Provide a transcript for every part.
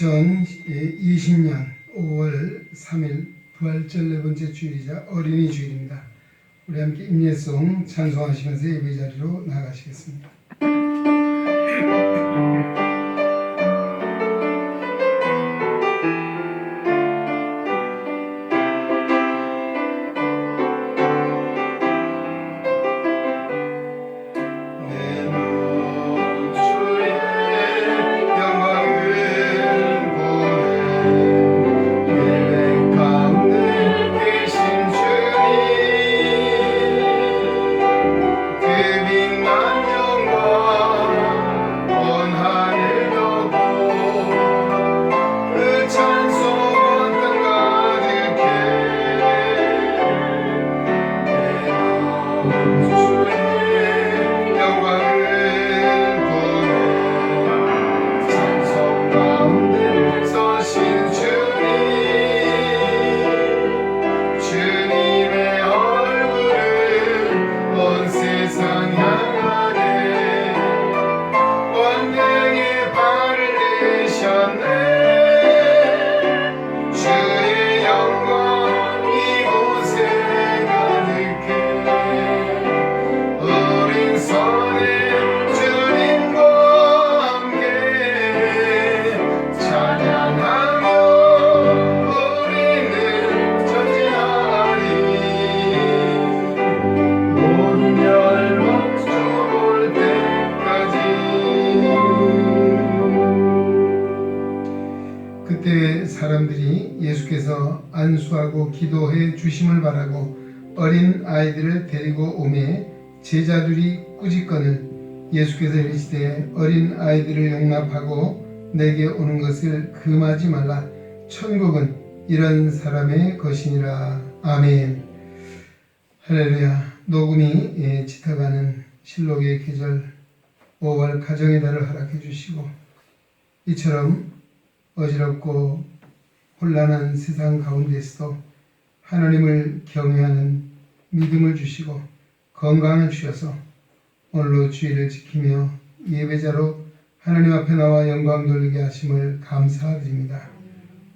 2020년 5월 3일 부활절 네 번째 주일이자 어린이 주일입니다. 우리 함께 임예송 찬송하시면서 예배 자리로 나가시겠습니다. 그때 사람들이 예수께서 안수하고 기도해 주심을 바라고 어린 아이들을 데리고 오매 제자들이 꾸짖거늘 예수께서 이르시되 어린 아이들을 용납하고 내게 오는 것을 금하지 말라. 천국은 이런 사람의 것이니라. 아멘. 할렐루야. 녹음이 짙어가는 실록의 계절 5월 가정의 달을 허락해 주시고 이처럼 어지럽고 혼란한 세상 가운데서도 하나님을 경외하는 믿음을 주시고 건강을 주셔서 오늘로 주일을 지키며 예배자로 하나님 앞에 나와 영광 돌리게 하심을 감사드립니다.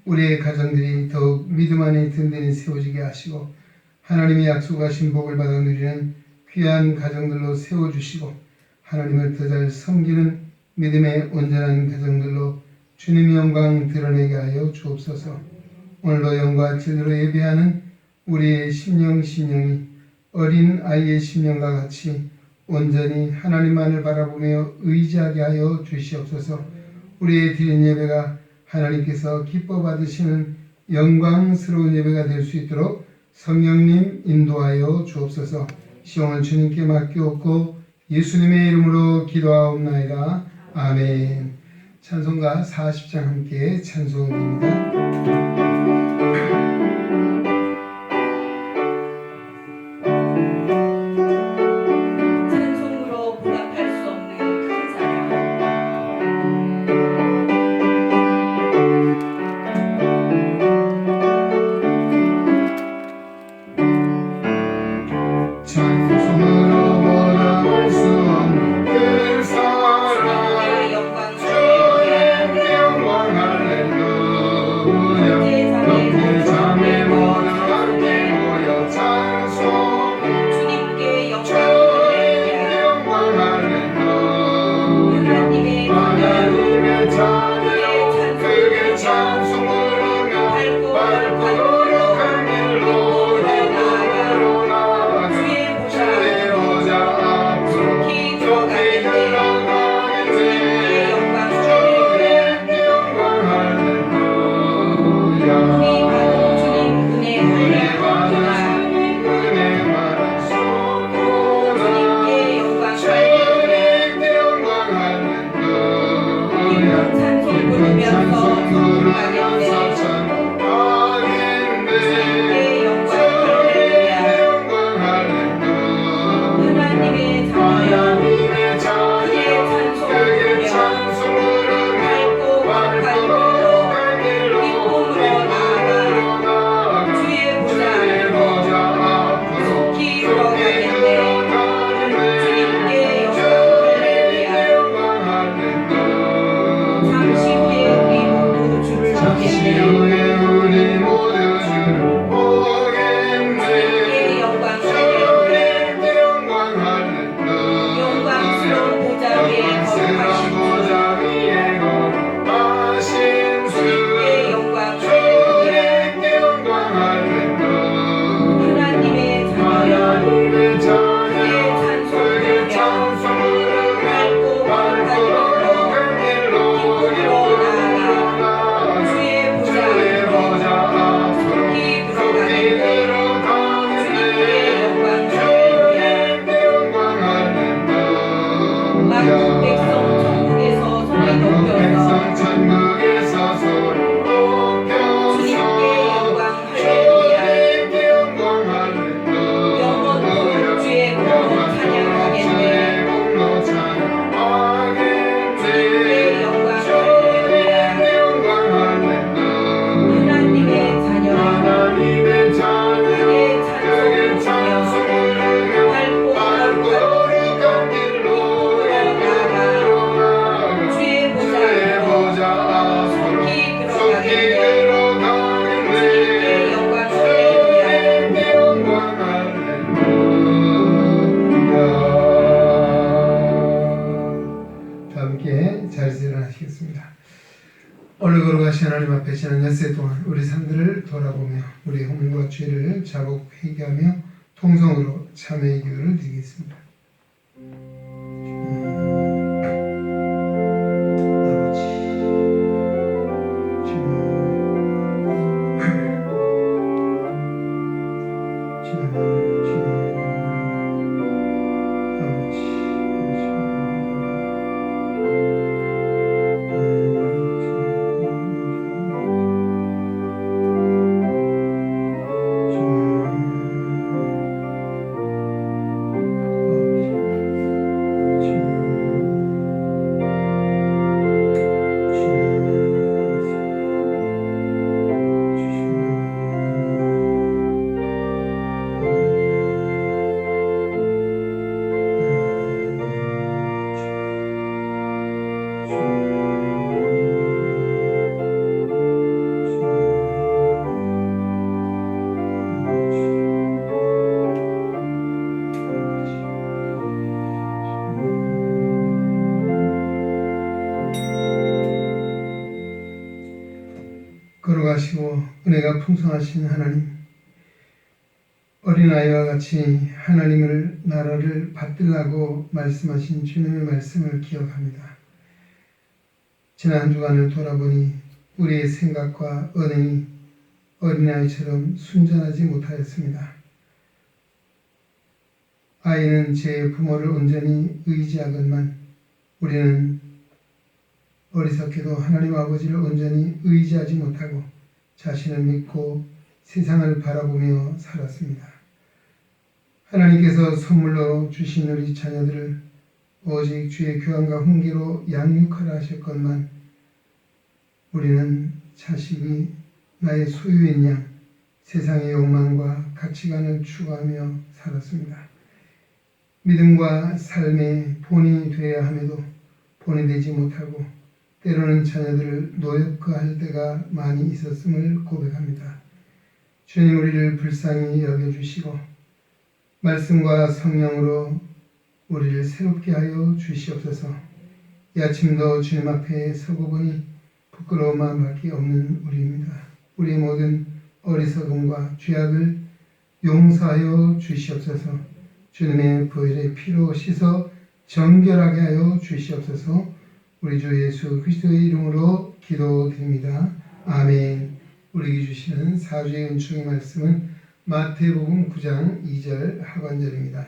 우리의 가정들이 더욱 믿음 안에 든든히 세워지게 하시고 하나님이 약속하신 복을 받아 누리는 귀한 가정들로 세워주시고 하나님을 더 잘 섬기는 믿음의 온전한 가정들로 주님의 영광 드러내게 하여 주옵소서. 오늘도 영과 진리로 예배하는 우리의 심령이 어린 아이의 심령과 같이 온전히 하나님만을 바라보며 의지하게 하여 주시옵소서. 우리의 드린 예배가 하나님께서 기뻐 받으시는 영광스러운 예배가 될 수 있도록 성령님 인도하여 주옵소서. 시험을 주님께 맡기옵고 예수님의 이름으로 기도하옵나이다. 아멘. 찬송가 40장 함께 찬송드립니다. 영광 하겠습니다. 오늘 걸어가신 하나님 앞에 지난 엿새 동안 우리 삶들을 돌아보며 우리의 허물과 죄를 자복 회개하며 통성으로 참회의 기도를 드리겠습니다. 걸어가시고 은혜가 풍성하신 하나님, 어린아이와 같이 하나님을 나라를 받들라고 말씀하신 주님의 말씀을 기억합니다. 지난 한 주간을 돌아보니 우리의 생각과 언행이 어린아이처럼 순전하지 못하였습니다. 아이는 제 부모를 온전히 의지하건만 우리는 어리석게도 하나님 아버지를 온전히 의지하지 못하고 자신을 믿고 세상을 바라보며 살았습니다. 하나님께서 선물로 주신 우리 자녀들을 오직 주의 교환과 훈계로 양육하라 하셨건만 우리는 자식이 나의 소유인 양 세상의 욕망과 가치관을 추구하며 살았습니다. 믿음과 삶의 본이 되어야 함에도 본이 되지 못하고 때로는 자녀들을 노역할 때가 많이 있었음을 고백합니다. 주님, 우리를 불쌍히 여겨주시고 말씀과 성령으로 우리를 새롭게 하여 주시옵소서. 이 아침도 주님 앞에 서고 보니 부끄러운 마음밖에 없는 우리입니다. 우리의 모든 어리석음과 죄악을 용서하여 주시옵소서. 주님의 보혈의 피로 씻어 정결하게 하여 주시옵소서. 우리 주 예수 그리스도의 이름으로 기도드립니다. 아멘. 우리에게 주시는 사주의 은총의 말씀은 마태복음 9장 2절 하반절입니다.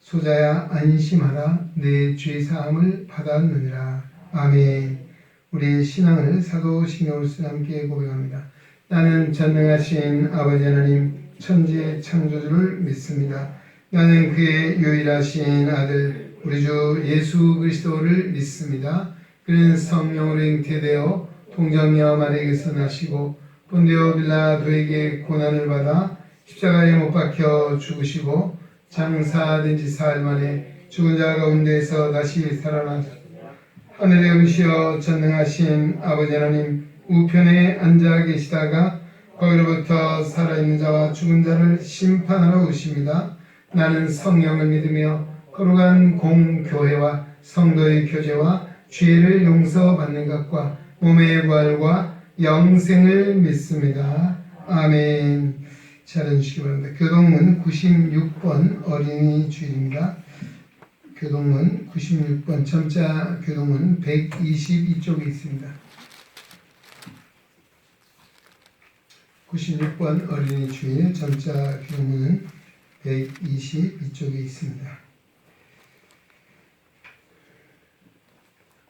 소자야 안심하라, 내 죄사함을 받았느니라. 아멘. 우리의 신앙을 사도신경으로서 함께 고백합니다. 나는 전능하신 아버지 하나님 천지의 창조주를 믿습니다. 나는 그의 유일하신 아들 우리 주 예수 그리스도를 믿습니다. 그는 성령으로 잉태되어 동정녀 마리아에게서 나시고 본디오 빌라도에게 고난을 받아 십자가에 못 박혀 죽으시고 장사된 지 사흘 만에 죽은 자 가운데에서 다시 살아나셨습니다. 하늘에 오시어 전능하신 아버지 하나님 우편에 앉아 계시다가 거기로부터 살아있는 자와 죽은 자를 심판하러 오십니다. 나는 성령을 믿으며 거룩한 공교회와 성도의 교제와 죄를 용서받는 것과 몸의 부활과 영생을 믿습니다. 아멘. 잘 해주시기 바랍니다. 교동문 96번 어린이 주일입니다. 교동문 96번 점자 교동문 122쪽에 있습니다. 96번 어린이 주일 점자 교동문은 122쪽에 있습니다.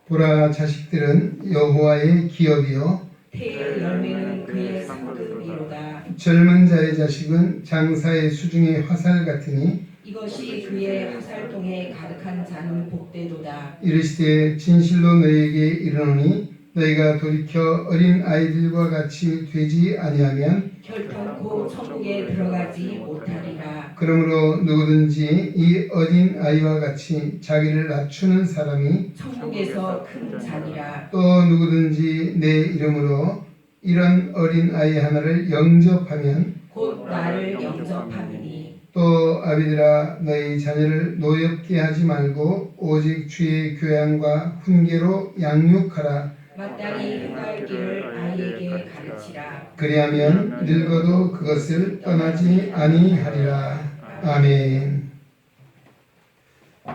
보라, 자식들은 여호와의 기업이요 태의 열매는 그의 상급이로다. 젊은 자의 자식은 장사의 수중의 화살 같으니 이것이 그의 화살통에 가득한 자는 복되도다. 이르시되 진실로 너희에게 이르노니 너희가 돌이켜 어린 아이들과 같이 되지 아니하면 결탄코 천국에 들어가지 못하리라. 그러므로 누구든지 이 어린 아이와 같이 자기를 낮추는 사람이 천국에서 큰 자니라. 또 누구든지 내 이름으로 이런 어린 아이 하나를 영접하면 곧 나를 영접함이니. 또 아비들아, 너희 자녀를 노엽게 하지 말고 오직 주의 교양과 훈계로 양육하라. 마땅히 행할 길을 아이에게 가르치라. 그리하면 늙어도 그것을 떠나지 아니하리라. 아멘.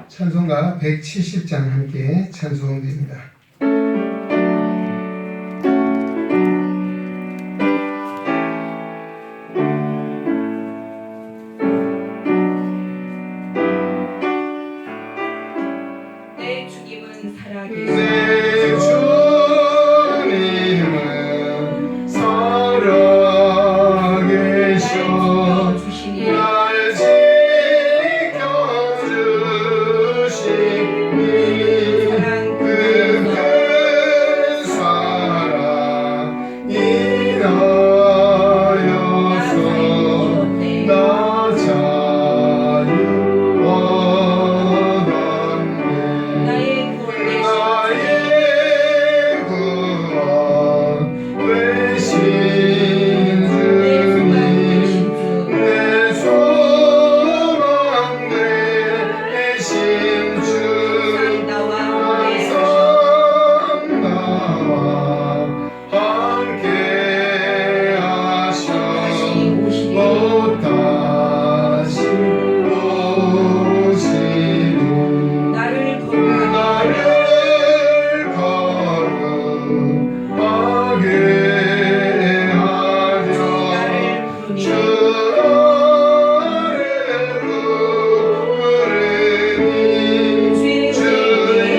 찬송가 170장 함께 찬송드립니다. 내 주님은 살아계시오. 내 주님은 살아계셔 주시니 날 지켜주시니 그 큰 사랑 인하여서 나 자유 얻었네. 나의 구원 나의 구원 되신 주님 내 소망 되신 주 나와 나와 함께 하셔 못 다시 오시리 나를 나를 거룩하게 하려 부르니 주를 부르니 주의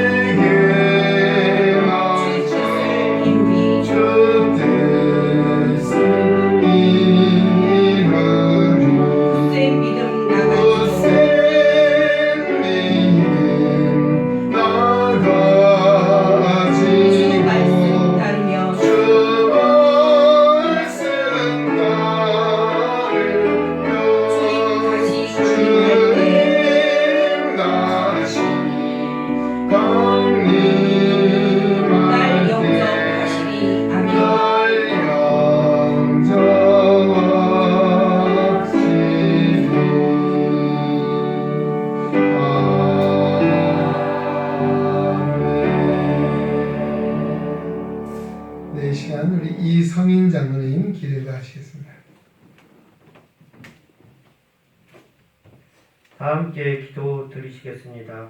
내게 나서 이루리. 주 뜻을 이루리 굳센 믿음 나가지고 굳센 믿음 주 말씀 나가지고 따르며 주 말씀 따르며 다시 주님 날 다시 강림할 때 영접하시리. 아멘. 날 영접하시리. 네, 이 시간 우리 이성인 장로님 기도하시겠습니다. 다 함께 기도 드리시겠습니다.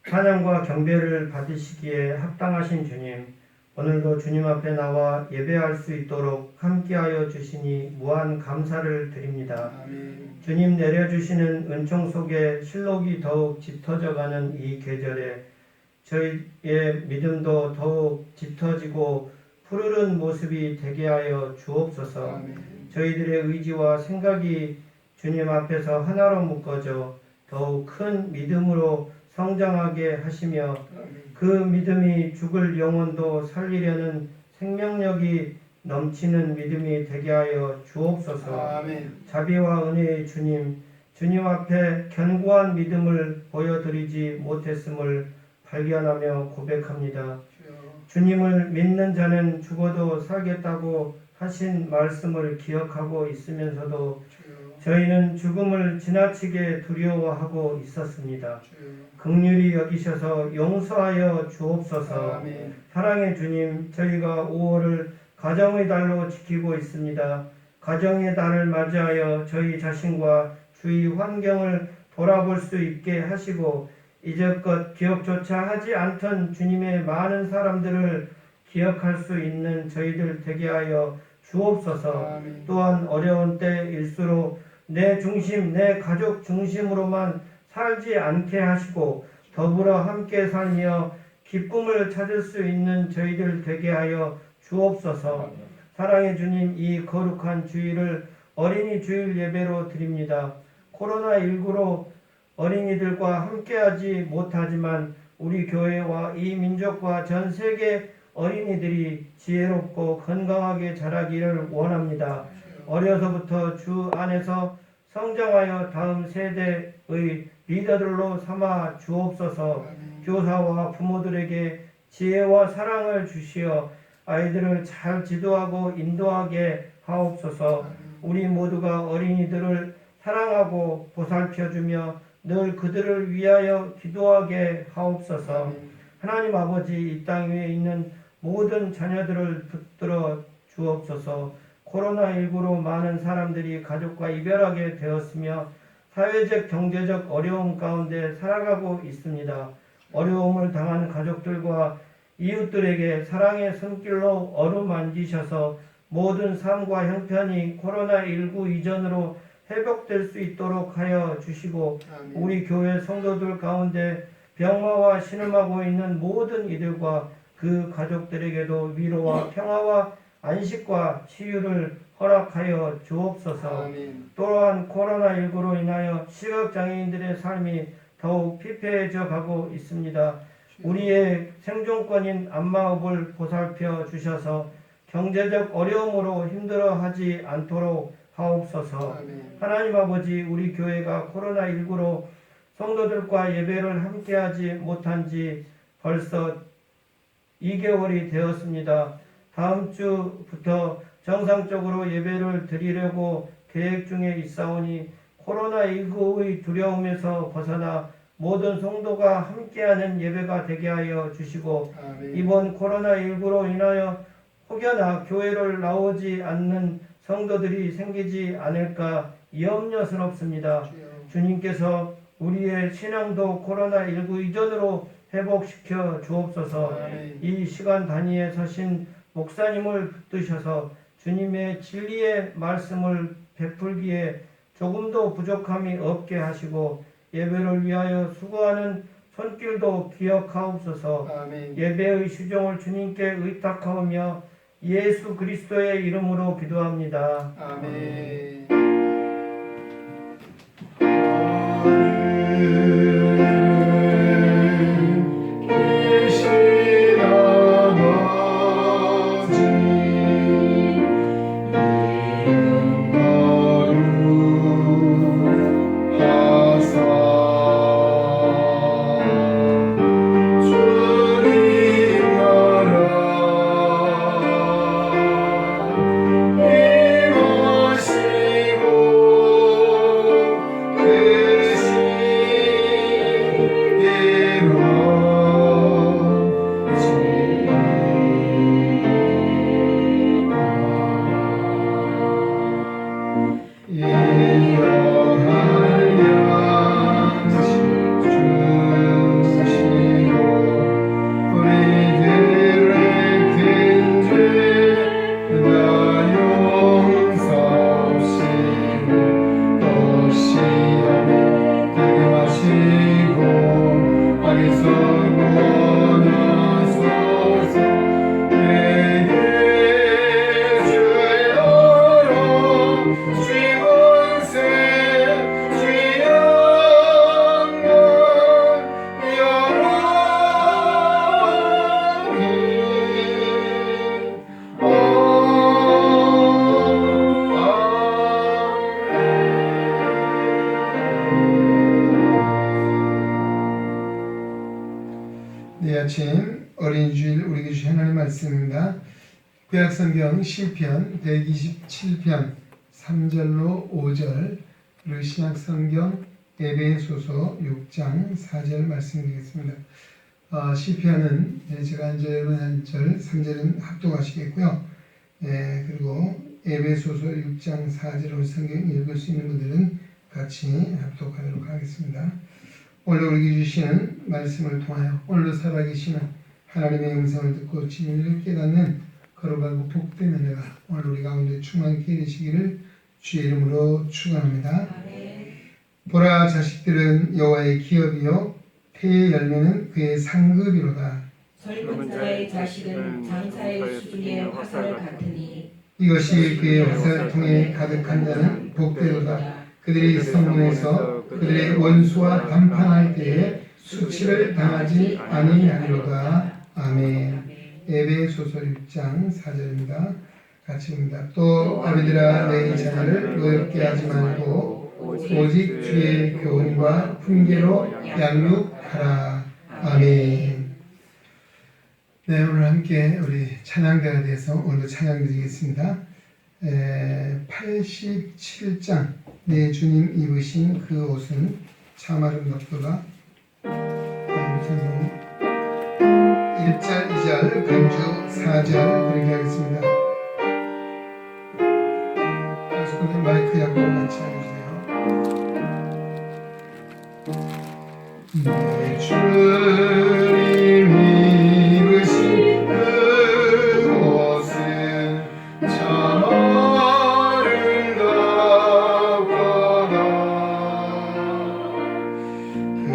찬양과 경배를 받으시기에 합당하신 주님, 오늘도 주님 앞에 나와 예배할 수 있도록 함께하여 주시니 무한 감사를 드립니다. 아멘. 주님 내려주시는 은총 속에 실록이 더욱 짙어져가는 이 계절에 저희의 믿음도 더욱 짙어지고 푸르른 모습이 되게 하여 주옵소서. 아멘. 저희들의 의지와 생각이 주님 앞에서 하나로 묶어져 더욱 큰 믿음으로 성장하게 하시며 그 믿음이 죽을 영혼도 살리려는 생명력이 넘치는 믿음이 되게 하여 주옵소서. 아멘. 자비와 은혜의 주님, 주님 앞에 견고한 믿음을 보여드리지 못했음을 발견하며 고백합니다. 주님을 믿는 자는 죽어도 살겠다고 하신 말씀을 기억하고 있으면서도 저희는 죽음을 지나치게 두려워하고 있었습니다. 긍휼히 여기셔서 용서하여 주옵소서. 아멘. 사랑의 주님, 저희가 5월을 가정의 달로 지키고 있습니다. 가정의 달을 맞이하여 저희 자신과 주위 환경을 돌아볼 수 있게 하시고 이제껏 기억조차 하지 않던 주님의 많은 사람들을 기억할 수 있는 저희들 되게 하여 주옵소서. 아멘. 또한 어려운 때일수록 내 중심, 내 가족 중심으로만 살지 않게 하시고 더불어 함께 살며 기쁨을 찾을 수 있는 저희들 되게 하여 주옵소서. 사랑의 주님, 이 거룩한 주일을 어린이 주일 예배로 드립니다. 코로나19로 어린이들과 함께하지 못하지만 우리 교회와 이 민족과 전 세계 어린이들이 지혜롭고 건강하게 자라기를 원합니다. 어려서부터 주 안에서 성장하여 다음 세대의 리더들로 삼아 주옵소서. 교사와 부모들에게 지혜와 사랑을 주시어 아이들을 잘 지도하고 인도하게 하옵소서. 우리 모두가 어린이들을 사랑하고 보살펴주며 늘 그들을 위하여 기도하게 하옵소서. 하나님 아버지, 이 땅 위에 있는 모든 자녀들을 붙들어 주옵소서. 코로나19로 많은 사람들이 가족과 이별하게 되었으며 사회적 경제적 어려움 가운데 살아가고 있습니다. 어려움을 당한 가족들과 이웃들에게 사랑의 손길로 어루만지셔서 모든 삶과 형편이 코로나19 이전으로 회복될 수 있도록 하여 주시고 우리 교회 성도들 가운데 병마와 신음하고 있는 모든 이들과 그 가족들에게도 위로와 평화와 안식과 치유를 허락하여 주옵소서. 또한 코로나19로 인하여 시각장애인들의 삶이 더욱 피폐해져 가고 있습니다. 우리의 생존권인 안마업을 보살펴 주셔서 경제적 어려움으로 힘들어하지 않도록 하옵소서. 하나님 아버지, 우리 교회가 코로나19로 성도들과 예배를 함께하지 못한 지 벌써 2개월이 되었습니다. 다음 주부터 정상적으로 예배를 드리려고 계획 중에 있사오니 코로나19의 두려움에서 벗어나 모든 성도가 함께하는 예배가 되게 하여 주시고 이번 코로나19로 인하여 혹여나 교회를 나오지 않는 성도들이 생기지 않을까 염려스럽습니다. 주님께서 우리의 신앙도 코로나19 이전으로 회복시켜 주옵소서. 이 시간 단위에 서신 목사님을 붙드셔서 주님의 진리의 말씀을 베풀기에 조금도 부족함이 없게 하시고 예배를 위하여 수고하는 손길도 기억하옵소서. 예배의 수종을 주님께 의탁하오며 예수 그리스도의 이름으로 기도합니다. 아멘. 네, 아침 어린이 주일 우리에게 주신 하나님 말씀입니다. 구약성경 시편 127편 3절로 5절 그리고 신약성경 에베소서 6장 4절 말씀드리겠습니다. 시편은 제가 이제 여러분 한 절, 3절은 합독하시겠고요. 그리고 에베소서 6장 4절로 성경 읽을 수 있는 분들은 같이 합독하도록 하겠습니다. 오늘 우리에게 주시는 말씀을 통하여 오늘도 살아계시는 하나님의 음성을 듣고 진리를 깨닫는 거룩하고 복된 은혜가 오늘 우리 가운데 충만케 되시기를 주의 이름으로 축원합니다. 보라, 자식들은 여호와의 기업이요 태의 열매는 그의 상급이로다. 젊은 자의 자식은 장사의 수중의 화살 같으니 이것이 그의 화살통에 가득한 자는 복되도다. 그들이 성문에서 그들의 원수와 담판할 때에 수치를 당하지 아니하리로다. 아멘. 에베소서 6장 4절입니다. 같이 봅니다. 또 아비들아, 내 자녀를 노엽게 하지 말고 오직 주의 교훈과 훈계로 양육하라. 아멘. 네, 오늘 함께 우리 찬양대에 대해서 오늘도 찬양드리겠습니다. 87장 내 주님 입으신 그 옷은 참 아름답도다. 1절, 2절, 간주 4절 그렇게 하겠습니다. 계속해서 마이크 약보 같이 해주세요. 내 주님 입으신 그곳은 참 아름답도다. 그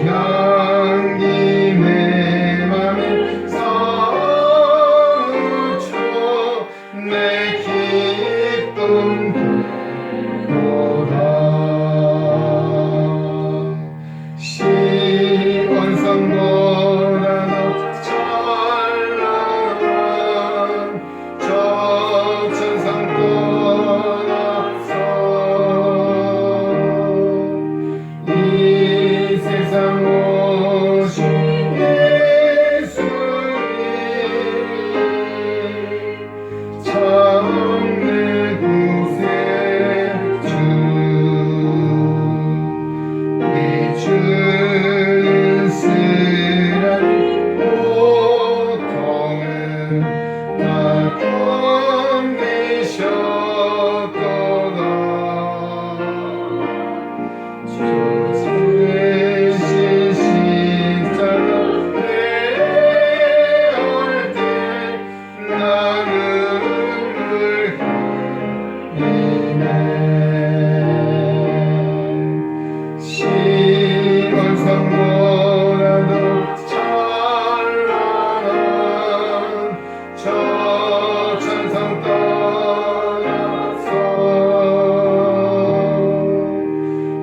향기 내 맘에 사무쳐 내 기쁨 도다. 시온성보다 더 찬란한 저 천상 떠나서 이 세상 오신 예수님 참 내 구세주. 내 주는 쓰라린 고통을 다 견디셨도다. 주 대신 십자가 내올 때 나는 흘리네. 시온성보다도 찬란한 저 천상 떠나서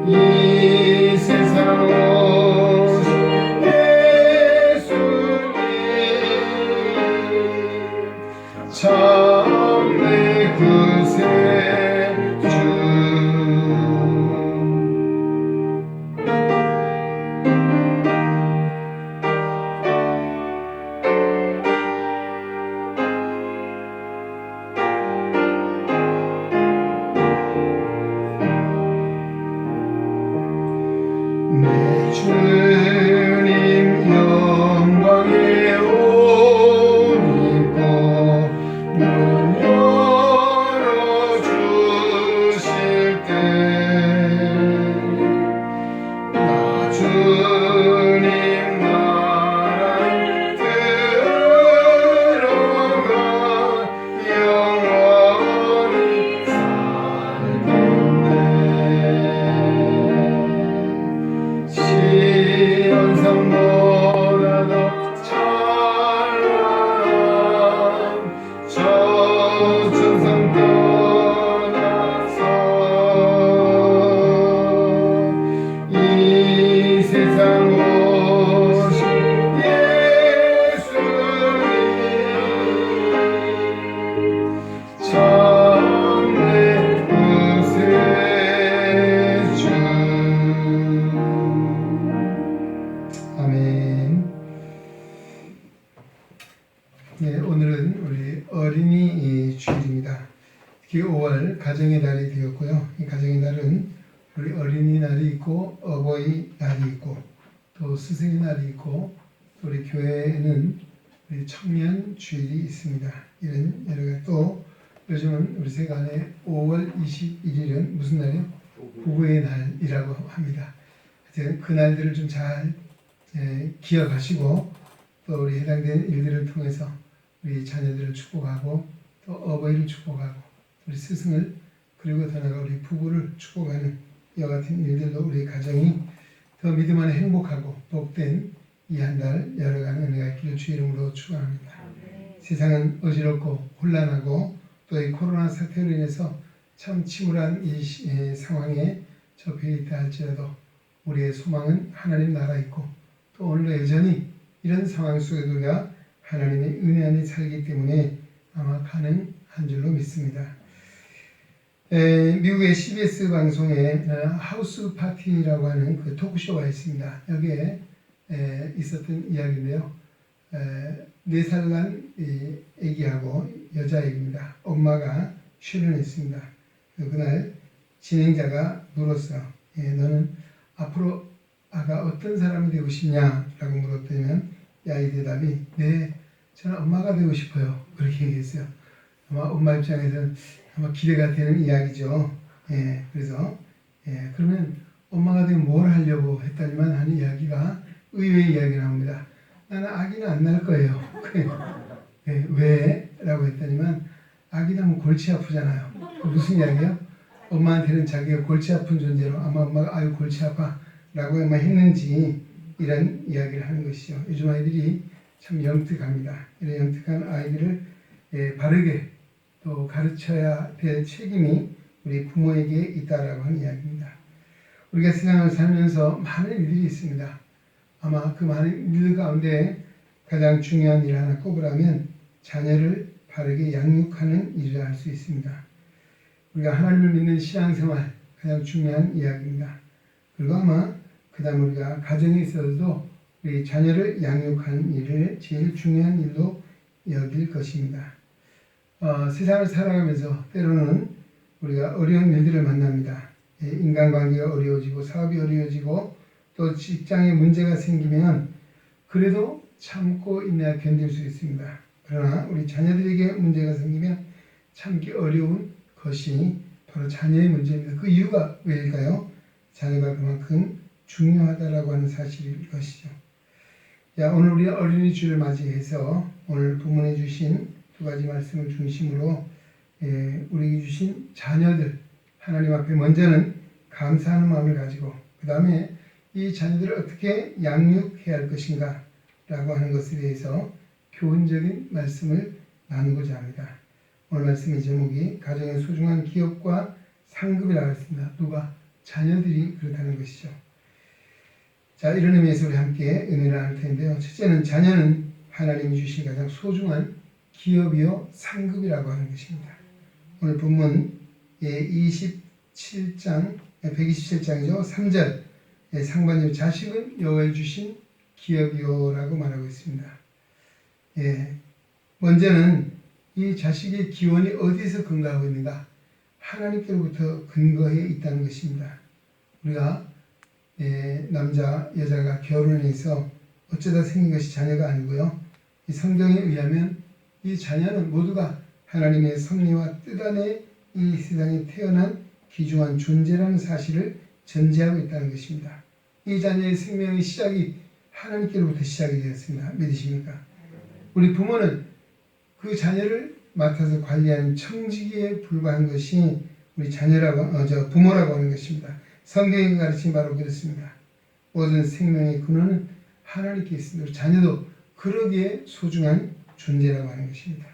이 세상 오신 예수님 참 내 구세주. 내 주님 영광의 옷 입고 문 열어주실 때 나 주님 나라에 들어가 영원히 살겠네. 시온성보다 더 찬란한 저 천상 떠나서 이 세상 오신 예수님 참 내 구세주. 아멘. 네, 오늘은 우리 어린이 주일입니다. 특히 5월 가정의 달이 되었고요. 이 가정의 달은 우리 어린이날이 있고 어버이 날이 있고 또 스승의 날이 있고 또 우리 교회에는 우리 청년 주일이 있습니다. 이런 여러 가지 또 요즘은 우리 세간에 5월 21일은 무슨 날이요? 부부의 날이라고 합니다. 그 날들을 좀 잘 기억하시고 또 우리 해당되는 일들을 통해서 우리 자녀들을 축복하고 또 어버이를 축복하고 우리 스승을 그리고 더 나아가 우리 부부를 축복하는 이와 같은 일들로 우리 가정이 더 믿음 안에 행복하고 복된 이 한 달 열어가는 은혜가 있기를 주의 이름으로 축원합니다. 세상은 어지럽고 혼란하고 또 이 코로나 사태로 인해서 참 침울한 이 상황에 접해 있다 할지라도 우리의 소망은 하나님 나라에 있고 또 오늘도 여전히 이런 상황 속에도 우리가 하나님의 은혜 안에 살기 때문에 아마 가능한 줄로 믿습니다. 미국의 CBS 방송에 하우스 파티라고 하는 그 토크쇼가 있습니다. 여기에 있었던 이야기인데요. 4살간 아기하고 여자아기입니다. 엄마가 출연했습니다. 그날 진행자가 물었어요. 너는 아빠 앞으로 아가 어떤 사람이 되고 싶냐라고 물었더니 이 아이 대답이 네, 저는 엄마가 되고 싶어요. 그렇게 얘기했어요. 아마 엄마 입장에서는 아마 기대가 되는 이야기죠. 예, 그래서 그러면 엄마가 되면 뭘 하려고 했더니만 하는 이야기가 의외의 이야기가 나옵니다. 나는 아기는 안 낳을 거예요. 왜? 라고 했더니만 아기 낳으면 골치 아프잖아요. 무슨 이야기요? 엄마한테는 자기가 골치 아픈 존재로 아마 엄마가 아유 골치 아파 라고 아마 했는지 이런 이야기를 하는 것이죠. 요즘 아이들이 참 영특합니다. 이런 영특한 아이들을 바르게 또 가르쳐야 될 책임이 우리 부모에게 있다라고 하는 이야기입니다. 우리가 세상을 살면서 많은 일들이 있습니다. 아마 그 많은 일들 가운데 가장 중요한 일 하나 꼽으라면 자녀를 바르게 양육하는 일이라 할 수 있습니다. 우리가 하나님을 믿는 신앙생활 가장 중요한 이야기입니다. 그리고 아마 그 다음 우리가 가정에 있어서도 우리 자녀를 양육하는 일을 제일 중요한 일로 여길 것입니다. 세상을 살아가면서 때로는 우리가 어려운 일들을 만납니다. 인간관계가 어려워지고 사업이 어려워지고 또 직장에 문제가 생기면 그래도 참고 인내하 견딜 수 있습니다. 그러나 우리 자녀들에게 문제가 생기면 참기 어려운 것이 바로 자녀의 문제입니다. 그 이유가 왜일까요? 자녀가 그만큼 중요하다라고 하는 사실일 것이죠. 오늘 우리 어린이 주를 맞이해서 오늘 본문에 주신 두 가지 말씀을 중심으로 우리에게 주신 자녀들 하나님 앞에 먼저는 감사하는 마음을 가지고 그 다음에 이 자녀들을 어떻게 양육해야 할 것인가 라고 하는 것에 대해서 교훈적인 말씀을 나누고자 합니다. 오늘 말씀의 제목이 가정의 소중한 기업과 상급이라고 했습니다. 누가? 자녀들이 그렇다는 것이죠. 자, 이런 의미에서 우리 함께 은혜를 나눌 텐데요. 첫째는 자녀는 하나님이 주신 가장 소중한 기업이요 상급이라고 하는 것입니다. 오늘 본문 127장이죠. 3절 상반절 자식은 여호와의 주신 기업이요라고 말하고 있습니다. 먼저는 이 자식의 기원이 어디에서 근거하고 있는가? 하나님께로부터 근거해 있다는 것입니다. 우리가 남자 여자가 결혼해서 어쩌다 생긴 것이 자녀가 아니고요. 이 성경에 의하면 이 자녀는 모두가 하나님의 섭리와 뜻 안에 이 세상에 태어난 귀중한 존재라는 사실을 전제하고 있다는 것입니다. 이 자녀의 생명의 시작이 하나님께로부터 시작이 되었습니다. 믿으십니까? 우리 부모는 그 자녀를 맡아서 관리하는 청지기에 불과한 것이 우리 부모라고 하는 것입니다. 성경이 가르친 바로 그렇습니다. 모든 생명의 근원은 하나님께 있습니다. 자녀도 그러기에 소중한 존재라고 하는 것입니다.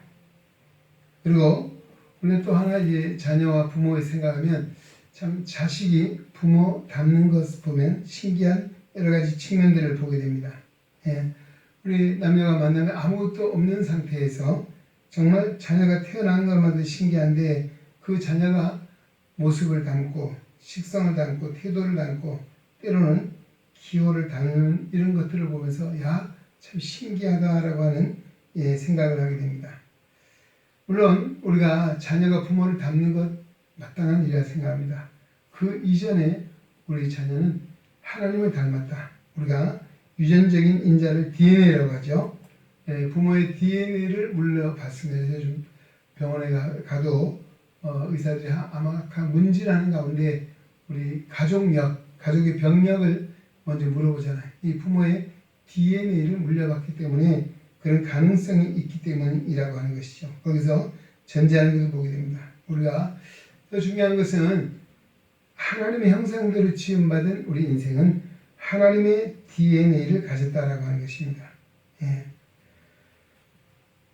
그리고 우리가 또 하나 자녀와 부모의 생각하면 참 자식이 부모 닮는 것을 보면 신기한 여러 가지 측면들을 보게 됩니다. 우리 남녀가 만나면 아무것도 없는 상태에서 정말 자녀가 태어난 것만도 신기한데 그 자녀가 모습을 닮고 식성을 닮고 태도를 닮고 때로는 기호를 닮는 이런 것들을 보면서 참 신기하다라고 하는 생각을 하게 됩니다. 물론 우리가 자녀가 부모를 닮는 것 마땅한 일이라 생각합니다. 그 이전에 우리 자녀는 하나님을 닮았다. 우리가 유전적인 인자를 DNA라고 하죠. 부모의 DNA를 물려받습니다. 요즘 병원에 가도 의사들이 아마 문진하는 가운데 우리 가족의 병력을 먼저 물어보잖아요. 이 부모의 DNA를 물려받기 때문에 그런 가능성이 있기 때문이라고 하는 것이죠. 거기서 전제하는 것을 보게 됩니다. 우리가 더 중요한 것은 하나님의 형상대로 지음받은 우리 인생은 하나님의 DNA를 가졌다라고 하는 것입니다.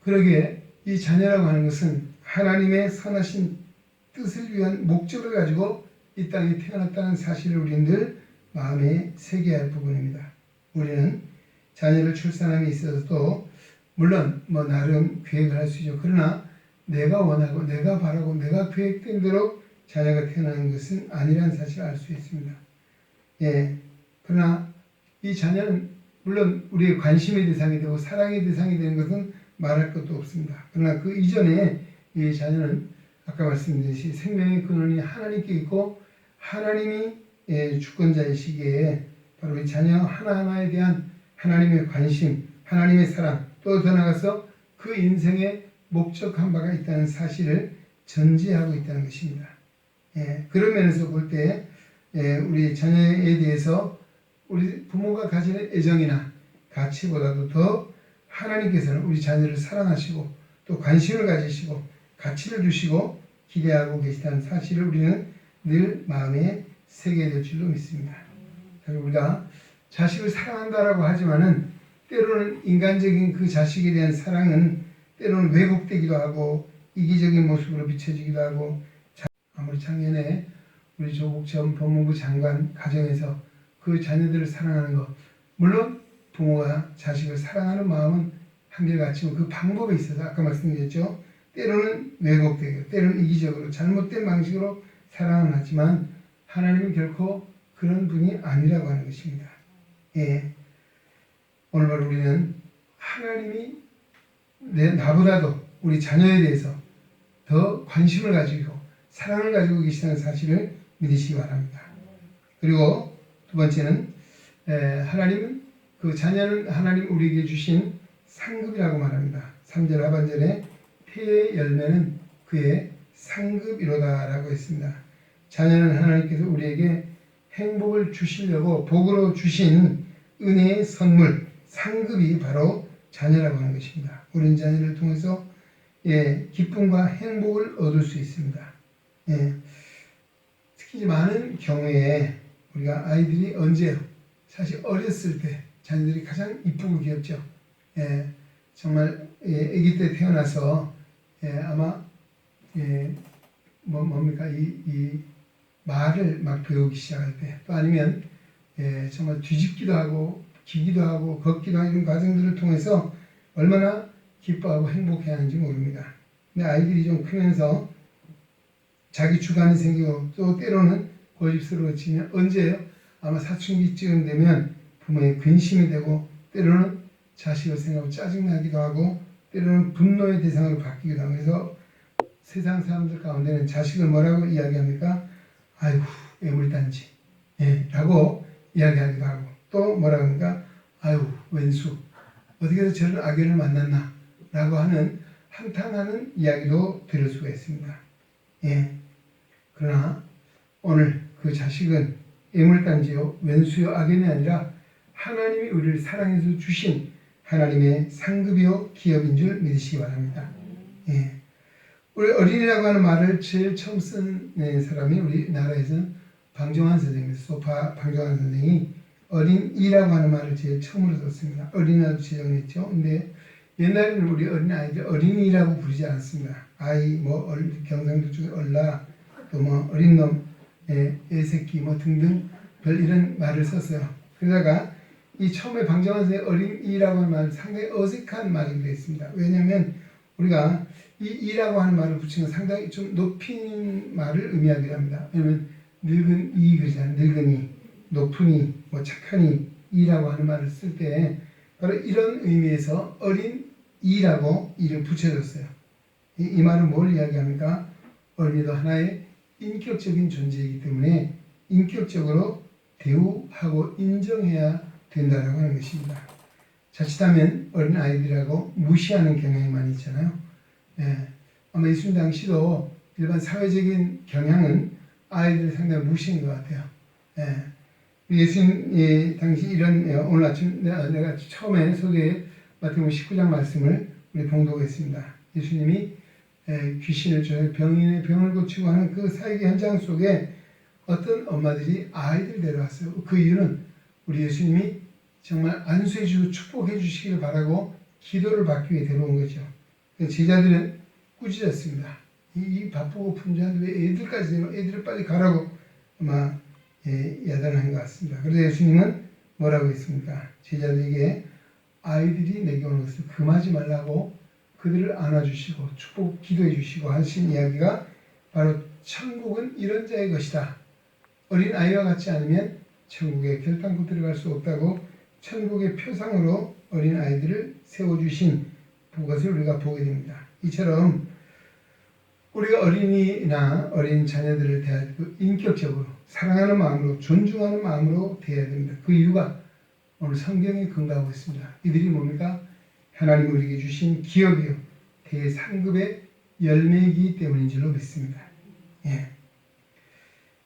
그러기에 이 자녀라고 하는 것은 하나님의 선하신 뜻을 위한 목적을 가지고 이 땅에 태어났다는 사실을 우리는 늘 마음에 새겨야 할 부분입니다. 우리는 자녀를 출산함에 있어서도 물론 나름 계획을 할 수 있죠. 그러나 내가 원하고 내가 바라고 내가 계획된 대로 자녀가 태어나는 것은 아니라는 사실을 알 수 있습니다. 그러나 이 자녀는 물론 우리의 관심의 대상이 되고 사랑의 대상이 되는 것은 말할 것도 없습니다. 그러나 그 이전에 이 자녀는 아까 말씀드렸듯이 생명의 근원이 하나님께 있고 하나님이 주권자이시기에 바로 이 자녀 하나하나에 대한 하나님의 관심, 하나님의 사랑, 또 더 나아가서 그 인생에 목적한 바가 있다는 사실을 전제하고 있다는 것입니다. 그런 면에서 볼 때 우리 자녀에 대해서 우리 부모가 가지는 애정이나 가치보다도 더 하나님께서는 우리 자녀를 사랑하시고 또 관심을 가지시고 가치를 주시고 기대하고 계시다는 사실을 우리는 늘 마음에 새겨야 될 줄로 믿습니다. 우리가 자식을 사랑한다라고 하지만은 때로는 인간적인 그 자식에 대한 사랑은 때로는 왜곡되기도 하고 이기적인 모습으로 비춰지기도 하고, 아무리 작년에 우리 조국 전 법무부 장관 가정에서 그 자녀들을 사랑하는 것, 물론 부모가 자식을 사랑하는 마음은 한결같지만 그 방법에 있어서 아까 말씀드렸죠. 때로는 왜곡되고 때로는 이기적으로 잘못된 방식으로 사랑은 하지만 하나님은 결코 그런 분이 아니라고 하는 것입니다. 오늘 바로 우리는 하나님이 나보다도 우리 자녀에 대해서 더 관심을 가지고 사랑을 가지고 계시다는 사실을 믿으시기 바랍니다. 그리고 두 번째는 하나님은 그 자녀는 하나님 우리에게 주신 상급이라고 말합니다. 3절 하반절에 태의 열매는 그의 상급이로다 라고 했습니다. 자녀는 하나님께서 우리에게 행복을 주시려고 복으로 주신 은혜의 선물, 상급이 바로 자녀라고 하는 것입니다. 우리는 자녀를 통해서 기쁨과 행복을 얻을 수 있습니다. 특히 많은 경우에 우리가 아이들이 언제요? 사실 어렸을 때 자녀들이 가장 이쁘고 귀엽죠. 정말 아기 때 태어나서 아마 뭡니까 이 말을 막 배우기 시작할 때, 또 아니면 정말 뒤집기도 하고 기기도 하고 걷기도 하는 이런 과정들을 통해서 얼마나 기뻐하고 행복해하는지 모릅니다. 근데 아이들이 좀 크면서 자기 주관이 생기고 또 때로는 고집스러워지면 언제요? 아마 사춘기쯤 되면 부모의 근심이 되고 때로는 자식을 생각하고 짜증나기도 하고 때로는 분노의 대상으로 바뀌기도 하고, 그래서 세상 사람들 가운데는 자식을 뭐라고 이야기합니까? 아이고 애물단지 라고 이야기하기도 하고, 또 뭐라고 합니까? 아유 왼수 어떻게 해서 저런 악연을 만났나 라고 하는 한탄하는 이야기도 들을 수가 있습니다. 그러나 오늘 그 자식은 애물단지요 왼수요 악연이 아니라 하나님이 우리를 사랑해서 주신 하나님의 상급이요 기업인 줄 믿으시기 바랍니다. 우리 어린이라고 하는 말을 제일 처음 쓴 사람이 우리나라에서는 방정환 선생님입니다. 소파 방정환 선생이 어린이라고 하는 말을 제일 처음으로 썼습니다. 어린이라고 지정했죠. 근데 옛날에는 우리 어린아이들 어린이라고 부르지 않았습니다. 아이, 경상도 쪽에 얼라, 또 어린 놈, 애새끼 등등 별 이런 말을 썼어요. 그러다가 이 처음에 방정환 선생의 어린이라고 하는 말은 상당히 어색한 말이기도 했습니다. 왜냐하면 우리가 이 이라고 하는 말을 붙이면 상당히 좀 높인 말을 의미하기도 합니다. 왜냐하면 늙은 이 그러잖아요. 늙은이, 높은이, 착하니 이라고 하는 말을 쓸 때 바로 이런 의미에서 어린 이라고 이를 붙여줬어요. 이 말은 뭘 이야기합니까? 어린이도 하나의 인격적인 존재이기 때문에 인격적으로 대우하고 인정해야 된다라고 하는 것입니다. 자칫하면 어린 아이들하고 무시하는 경향이 많이 있잖아요. 아마 예수님 당시도 일반 사회적인 경향은 아이들을 상당히 무시한 것 같아요. 예수님 당시 이런 오늘 아침 내가 처음에 소개해 마태복음 19장 말씀을 우리 봉독했습니다. 예수님이 귀신을 쫓아 병인의 병을 고치고 하는 그 사역의 현장 속에 어떤 엄마들이 아이들 데려왔어요. 그 이유는 우리 예수님이 정말 안수해 주고 축복해 주시기를 바라고 기도를 받기 위해 데려온 거죠. 제자들은 꾸짖었습니다. 이 바쁘고 분주한데 왜 애들까지 되면 애들을 빨리 가라고 아마 야단한 것 같습니다. 그래서 예수님은 뭐라고 했습니까? 제자들에게 아이들이 내게 오는 것을 금하지 말라고 그들을 안아주시고 축복 기도해 주시고 하신 이야기가 바로 천국은 이런 자의 것이다. 어린 아이와 같지 않으면 천국에 결단코 들어갈 수 없다고 천국의 표상으로 어린 아이들을 세워주신 그것을 우리가 보게 됩니다. 이처럼 우리가 어린이나 어린 자녀들을 대할 그 인격적으로 사랑하는 마음으로 존중하는 마음으로 대해야 됩니다. 그 이유가 오늘 성경에 근거하고 있습니다. 이들이 뭡니까? 하나님이 우리에게 주신 기업이요 대상급의 열매이기 때문인 줄로 믿습니다. 예.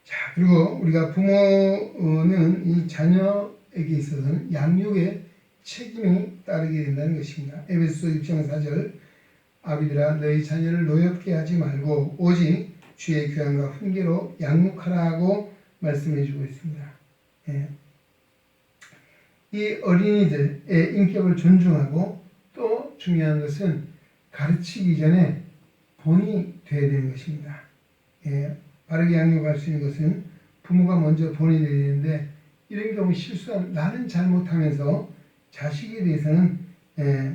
자, 그리고 우리가 부모는 이 자녀에게 있어서는 양육의 책임이 따르게 된다는 것입니다. 에베소서 6장 4절 아비들아 너희 자녀를 노엽게 하지 말고 오직 주의 교양과 훈계로 양육하라고 말씀해 주고 있습니다. 예. 이 어린이들의 인격을 존중하고 또 중요한 것은 가르치기 전에 본이 되어야 되는 것입니다. 예. 바르게 양육할 수 있는 것은 부모가 먼저 본이 되어야 되는데 이런 경우 실수한 나는 잘못하면서 자식에 대해서는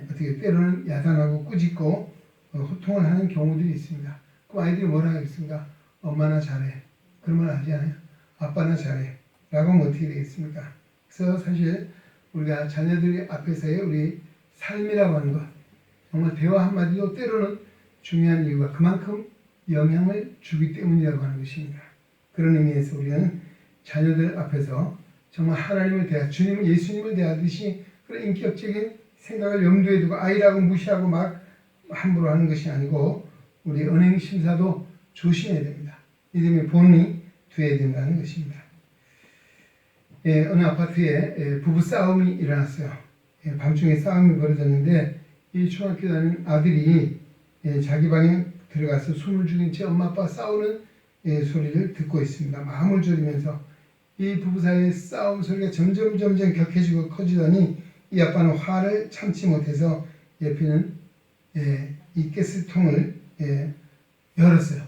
어떻게 때로는 야단하고 꾸짖고 호통을 하는 경우들이 있습니다. 그럼 아이들이 뭐라 하겠습니까? 엄마나 잘해. 그런 말 하지 않아요? 아빠나 잘해. 라고 하면 어떻게 되겠습니까? 그래서 사실 우리가 자녀들이 앞에서의 우리 삶이라고 하는 것 정말 대화 한마디도 때로는 중요한 이유가 그만큼 영향을 주기 때문이라고 하는 것입니다. 그런 의미에서 우리는 자녀들 앞에서 정말 하나님을 주님을 예수님을 대하듯이 그런 인격적인 생각을 염두에 두고 아이라고 무시하고 막 함부로 하는 것이 아니고 우리 은행 심사도 조심해야 됩니다. 믿음의 본이 되어야 된다는 것입니다. 어느 아파트에 부부 싸움이 일어났어요. 밤중에 싸움이 벌어졌는데 이 중학교 다니는 아들이 자기 방에 들어가서 숨을 죽인 채 엄마 아빠 싸우는 소리를 듣고 있습니다. 마음을 졸이면서 이 부부 사이의 싸움 소리가 점점 격해지고 커지더니 이 아빠는 화를 참지 못해서 옆에 있는 이 가스통을 열었어요.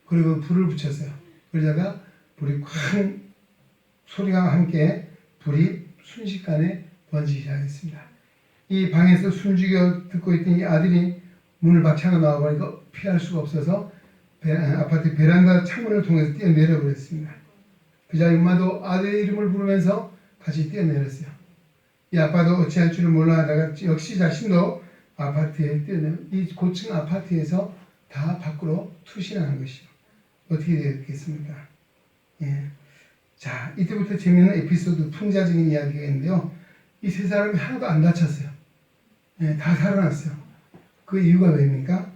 그리고 불을 붙였어요. 그러다가 불이 큰 소리와 함께 불이 순식간에 번지기 시작했습니다. 이 방에서 숨죽여 듣고 있던 이 아들이 문을 박차고 나와보니까 피할 수가 없어서 아파트 베란다 창문을 통해서 뛰어내려 버렸습니다. 그자 엄마도 아들의 이름을 부르면서 같이 뛰어내렸어요. 이 아빠도 어찌할 줄을 몰라 하다가 역시 자신도 아파트에 이 고층 아파트에서 다 밖으로 투신하는 것이죠. 어떻게 되었겠습니까? 예. 자, 이때부터 재미있는 에피소드, 풍자적인 이야기가 있는데요. 이 세 사람이 하나도 안 다쳤어요. 예, 다 살아났어요. 그 이유가 왜입니까?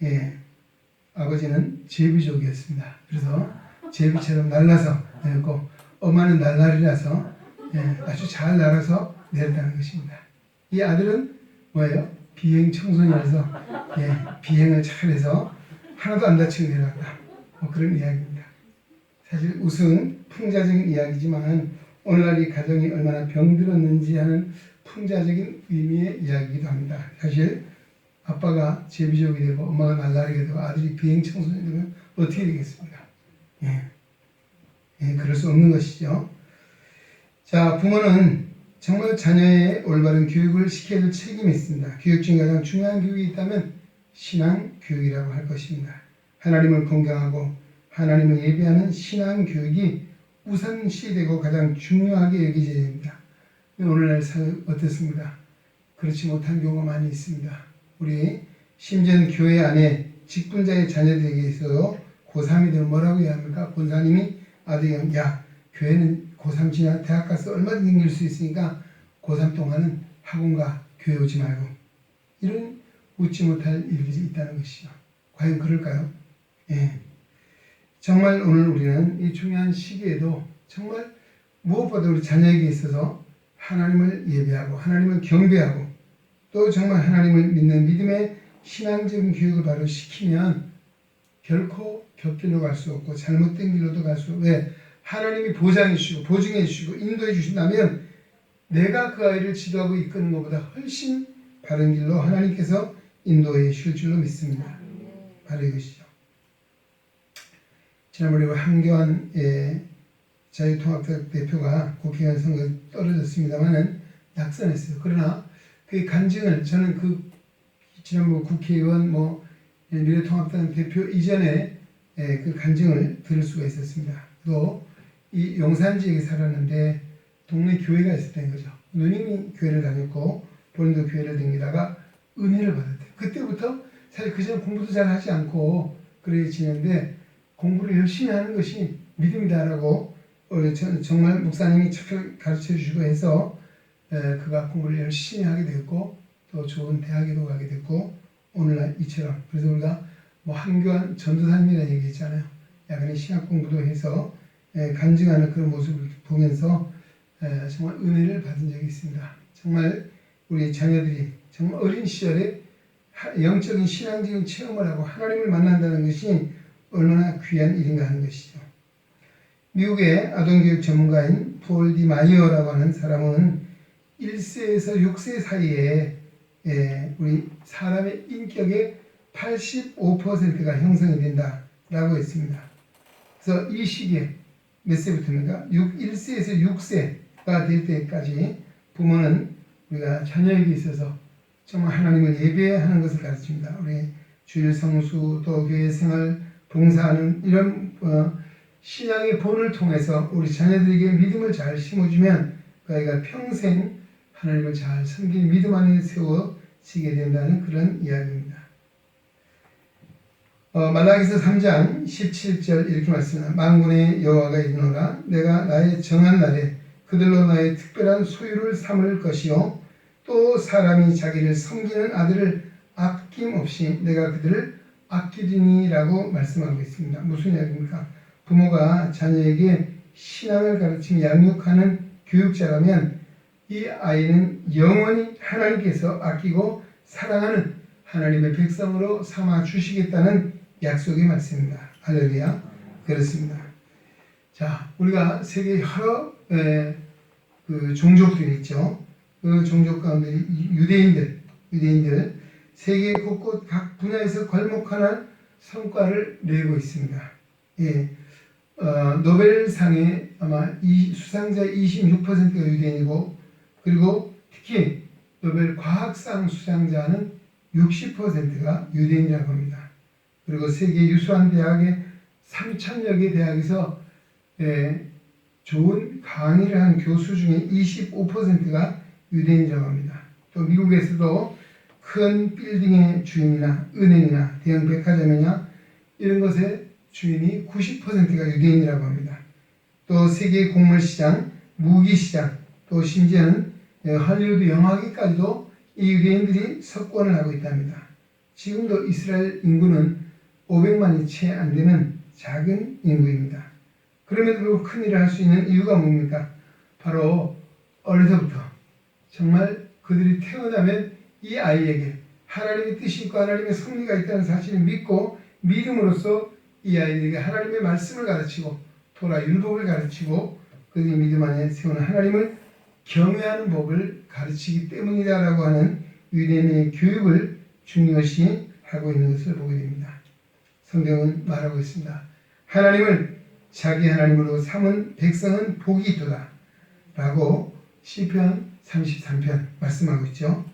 예, 아버지는 제비족이었습니다. 그래서 제비처럼 날라서 내렸고 엄마는 날라리라서 아주 잘 날아서 내렸다는 것입니다. 이 아들은 뭐예요? 비행 청소년이라서 비행을 잘해서 하나도 안 다치고 내려왔다. 뭐 그런 이야기입니다. 사실 우스운 풍자적인 이야기지만 오늘날 이 가정이 얼마나 병들었는지 하는 풍자적인 의미의 이야기이기도 합니다. 사실 아빠가 제비족이 되고 엄마가 날라리게 되고 아들이 비행 청소년이 되면 어떻게 되겠습니까? 그럴 수 없는 것이죠. 자, 부모는 정말 자녀의 올바른 교육을 시켜야 될 책임이 있습니다. 교육 중 가장 중요한 교육이 있다면 신앙 교육이라고 할 것입니다. 하나님을 공경하고 하나님을 예배하는 신앙 교육이 우선시되고 가장 중요하게 여겨져야 됩니다. 오늘날 사회 어떻습니까? 그렇지 못한 경우가 많이 있습니다. 우리 심지어 교회 안에 직분자의 자녀들에게 있어도 고3이 되면 뭐라고 해야 합니까? 권사님이 아들이 야 교회는 고3 지나 대학 가서 얼마든지 댕길 수 있으니까 고3 동안은 학원과 교회 오지 말고 이런 웃지 못할 일들이 있다는 것이죠. 과연 그럴까요? 정말 오늘 우리는 이 중요한 시기에도 정말 무엇보다 우리 자녀에게 있어서 하나님을 예배하고 하나님을 경배하고 또 정말 하나님을 믿는 믿음의 신앙적인 교육을 바로 시키면 결코 곁길로 갈 수 없고 잘못된 길로도 갈 수 없고 왜? 하나님이 보장해 주시고 보증해 주시고 인도해 주신다면 내가 그 아이를 지도하고 이끄는 것보다 훨씬 바른 길로 하나님께서 인도해 주실 줄로 믿습니다. 바로 이것이죠. 지난번에 한교안 자유통합당 대표가 국회의원 선거에 떨어졌습니다만은 낙선했어요. 그러나 그 간증을 저는 지난번 국회의원 미래통합당 대표 이전에 그 간증을 들을 수가 있었습니다. 또 이 용산 지역에 살았는데 동네 교회가 있었다는 거죠. 누님이 교회를 다녔고 본인도 교회를 다니다가 은혜를 받았대요. 그때부터 사실 그전 공부도 잘 하지 않고 그래 지냈는데 공부를 열심히 하는 것이 믿음이다라고 정말 목사님이 잘 가르쳐 주시고 해서 그가 공부를 열심히 하게 됐고 또 좋은 대학에도 가게 됐고 오늘날 이처럼 그래서 우리가 뭐 한교안 전도사님이라는 얘기 있잖아요. 야간에 신학 공부도 해서 간증하는 그런 모습을 보면서 정말 은혜를 받은 적이 있습니다. 정말 우리 자녀들이 정말 어린 시절에 영적인 신앙적인 체험을 하고 하나님을 만난다는 것이 얼마나 귀한 일인가 하는 것이죠. 미국의 아동교육 전문가인 폴 디 마이어라고 하는 사람은 1세에서 6세 사이에 우리 사람의 인격의 85%가 형성이 된다라고 했습니다. 그래서 이 시기에 몇 세부터입니까? 1세에서 6세가 될 때까지 부모는 우리가 자녀에게 있어서 정말 하나님을 예배하는 것을 가르칩니다. 우리 주일 성수 또 교회 생활 봉사하는 이런 신앙의 본을 통해서 우리 자녀들에게 믿음을 잘 심어주면 그아이가 평생 하나님을 잘 섬기는 믿음 안에 세워지게 된다는 그런 이야기입니다. 말라기서 3장 17절 이렇게 말씀합니다. 만군의 여호와가 이르노라 내가 나의 정한 날에 그들로 나의 특별한 소유를 삼을 것이요 또 사람이 자기를 섬기는 아들을 아낌없이 내가 그들을 아끼리니라고 말씀하고 있습니다. 무슨 이야기입니까? 부모가 자녀에게 신앙을 가르치며 양육하는 교육자라면 이 아이는 영원히 하나님께서 아끼고 사랑하는 하나님의 백성으로 삼아 주시겠다는 약속의 말씀입니다. 할렐루야. 그렇습니다. 자, 우리가 세계 여러 그 종족들이 있죠. 그 종족 가운데 유대인들 세계 곳곳 각 분야에서 괄목하는 성과를 내고 있습니다. 예, 노벨상의 아마 수상자의 26%가 유대인이고 그리고 특히 노벨 과학상 수상자는 60%가 유대인이라고 합니다. 그리고 세계 유수한 대학의 3,000여 개 대학에서 좋은 강의를 한 교수 중에 25%가 유대인이라고 합니다. 또 미국에서도 큰 빌딩의 주인이나 은행이나 대형 백화점이나 이런 것의 주인이 90%가 유대인이라고 합니다. 또 세계 곡물시장, 무기시장, 또 심지어는 할리우드 영화계까지도 이 유대인들이 석권을 하고 있답니다. 지금도 이스라엘 인구는 500만이 채 안 되는 작은 인구입니다. 그럼에도 불구하고 큰일을 할 수 있는 이유가 뭡니까? 바로 어려서부터 정말 그들이 태어나면 이 아이에게 하나님의 뜻이 있고 하나님의 섭리가 있다는 사실을 믿고 믿음으로써 이 아이에게 하나님의 말씀을 가르치고 토라 율법을 가르치고 그들의 믿음 안에 세우는 하나님을 경외하는 법을 가르치기 때문이다라고 하는 유대인의 교육을 중요시 하고 있는 것을 보게 됩니다. 성경은 말하고 있습니다. 하나님을 자기 하나님으로 삼은 백성은 복이 있도다 라고 시편 33편 말씀하고 있죠.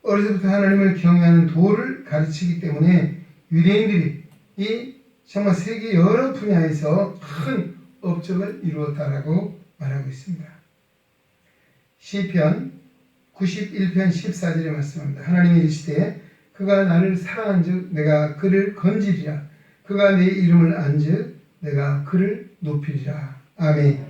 어려서부터 하나님을 경외하는 도를 가르치기 때문에 유대인들이 이 정말 세계 여러 분야에서 큰 업적을 이루었다라고 말하고 있습니다. 시편 91편 14절에 말씀합니다. 하나님이 이르시되 그가 나를 사랑한즉 내가 그를 건지리라. 그가 내 이름을 안즉 내가 그를 높이리라. 아멘.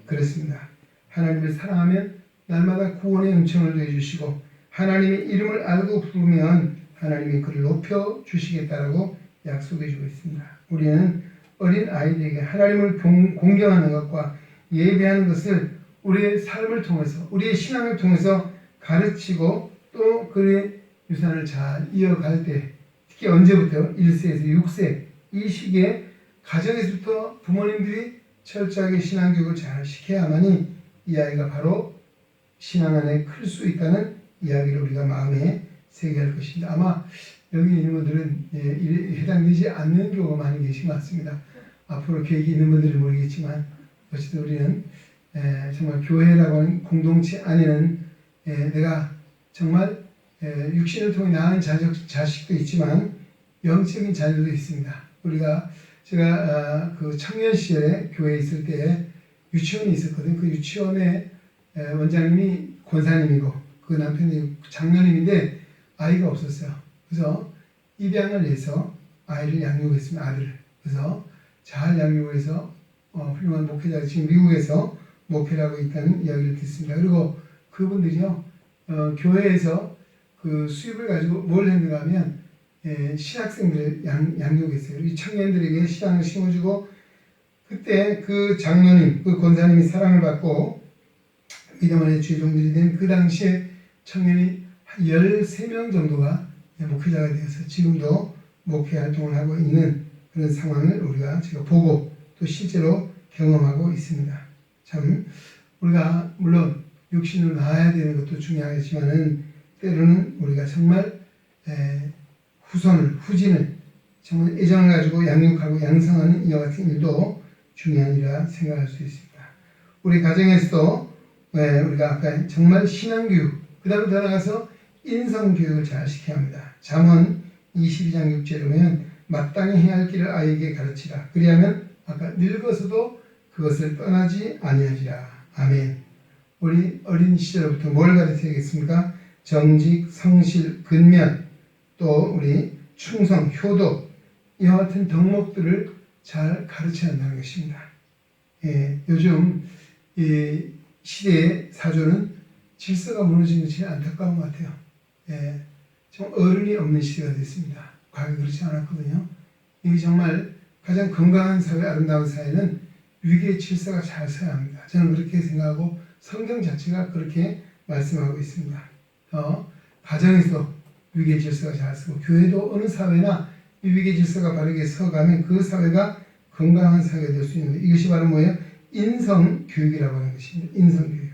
그렇습니다. 하나님을 사랑하면 날마다 구원의 은총을 더해주시고 하나님의 이름을 알고 부르면 하나님이 그를 높여주시겠다라고 약속해주고 있습니다. 우리는 어린 아이들에게 하나님을 공경하는 것과 예배하는 것을 우리의 삶을 통해서 우리의 신앙을 통해서 가르치고 또 그의 유산을 잘 이어갈 때 특히 언제부터 1세에서 6세 이 시기에 가정에서부터 부모님들이 철저하게 신앙교육을 잘 시켜야만이 이 아이가 바로 신앙 안에 클 수 있다는 이야기를 우리가 마음에 새겨야 할 것입니다. 아마 여기 있는 분들은 해당되지 않는 경우가 많이 계신 것 같습니다. 앞으로 계획이 있는 분들은 모르겠지만 어쨌든 우리는 정말 교회라고 하는 공동체 안에는 내가 정말 육신을 통해 낳은 자식도 있지만 영적인 자녀도 있습니다. 제가 그 청년 시절에 교회에 있을 때 유치원이 있었거든요. 그 유치원의 원장님이 권사님이고 그 남편이 장로님인데 아이가 없었어요. 그래서 입양을 해서 아이를 양육했습니다. 아들을. 그래서 잘 양육을 해서 훌륭한 목회자가 지금 미국에서 목회를 하고 있다는 이야기를 듣습니다. 그리고 그분들이요, 교회에서 그 수입을 가지고 뭘 했는가 하면 신학생들을 양육했어요. 이 청년들에게 신앙을 심어주고, 그때 그 장로님, 그 권사님이 사랑을 받고 믿음 안에 주의 종들이 된 그 당시에 청년이 한 13명 정도가 목회자가 되어서 지금도 목회 활동을 하고 있는 그런 상황을 제가 보고 또 실제로 경험하고 있습니다. 참 우리가 물론 육신으로 나아야 되는 것도 중요하지만은 때로는 우리가 정말 후진을 정말 애정을 가지고 양육하고 양성하는 이와 같은 일도 중요한 일이라 생각할 수 있습니다. 우리 가정에서도 우리가 아까 정말 신앙교육, 그 다음에 더 나아가서 인성교육을 잘 시켜야 합니다. 잠언 22장 6절에 보면 마땅히 해야 할 길을 아이에게 가르치라. 그리하면 아까 늙어서도 그것을 떠나지 아니하리라. 아멘. 우리 어린 시절부터 뭘 가르쳐야겠습니까? 정직, 성실, 근면, 또 우리 충성, 효도, 이와 같은 덕목들을 잘 가르쳐야 한다는 것입니다. 요즘 이 시대의 사조는 질서가 무너지는 것이 안타까운 것 같아요. 좀 어른이 없는 시대가 됐습니다. 과거에 그렇지 않았거든요. 이게 정말 가장 건강한 사회, 아름다운 사회는 위계의 질서가 잘 서야 합니다. 저는 그렇게 생각하고 성경 자체가 그렇게 말씀하고 있습니다. 가정에서 위계의 질서가 잘 서고, 교회도 어느 사회나 이 위계의 질서가 바르게 서가면 그 사회가 건강한 사회가 될 수 있는 거예요. 이것이 바로 뭐예요? 인성교육이라고 하는 것입니다. 인성교육.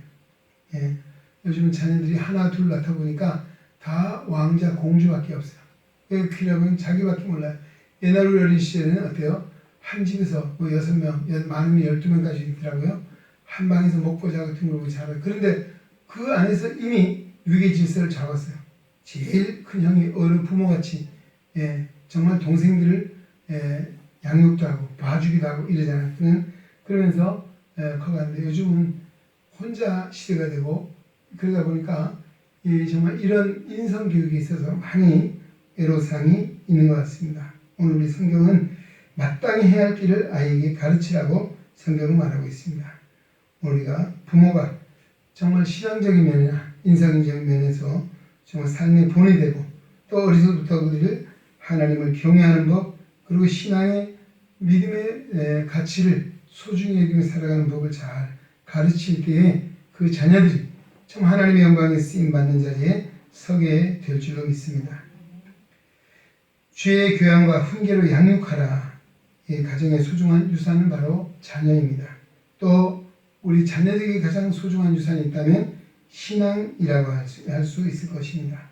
요즘은 자녀들이 하나 둘 낳다 보니까 다 왕자 공주밖에 없어요. 왜 그러냐면 자기밖에 몰라요. 옛날 우리 어린 시절에는 어때요? 한 집에서 뭐 6명, 많으면 12명까지 있더라고요. 한 방에서 먹고 자고 등록을 잘해요. 그런데 그 안에서 이미 위계 질서를 잡았어요. 제일 큰 형이 어른 부모같이 정말 동생들을 양육도 하고 봐주기도 하고 이러잖아요. 그러면서 커가는데 요즘은 혼자 시대가 되고, 그러다 보니까 정말 이런 인성교육에 있어서 많이 애로사항이 있는 것 같습니다. 오늘 우리 성경은 마땅히 해야 할 길을 아이에게 가르치라고 성경은 말하고 있습니다. 우리가 부모가 정말 신앙적인 면이나 인성적인 면에서 정말 삶의 본이 되고, 또 어려서부터 그들을 하나님을 경외하는 법, 그리고 신앙의 믿음의 가치를 소중히 여기며 살아가는 법을 잘 가르칠 때에 그 자녀들이 참 하나님의 영광에 쓰임받는 자리에 서게 될 줄로 믿습니다. 주의 교양과 훈계로 양육하라. 이 가정의 소중한 유산은 바로 자녀입니다. 또 우리 자녀들에게 가장 소중한 유산이 있다면 신앙이라고 할 수 있을 것입니다.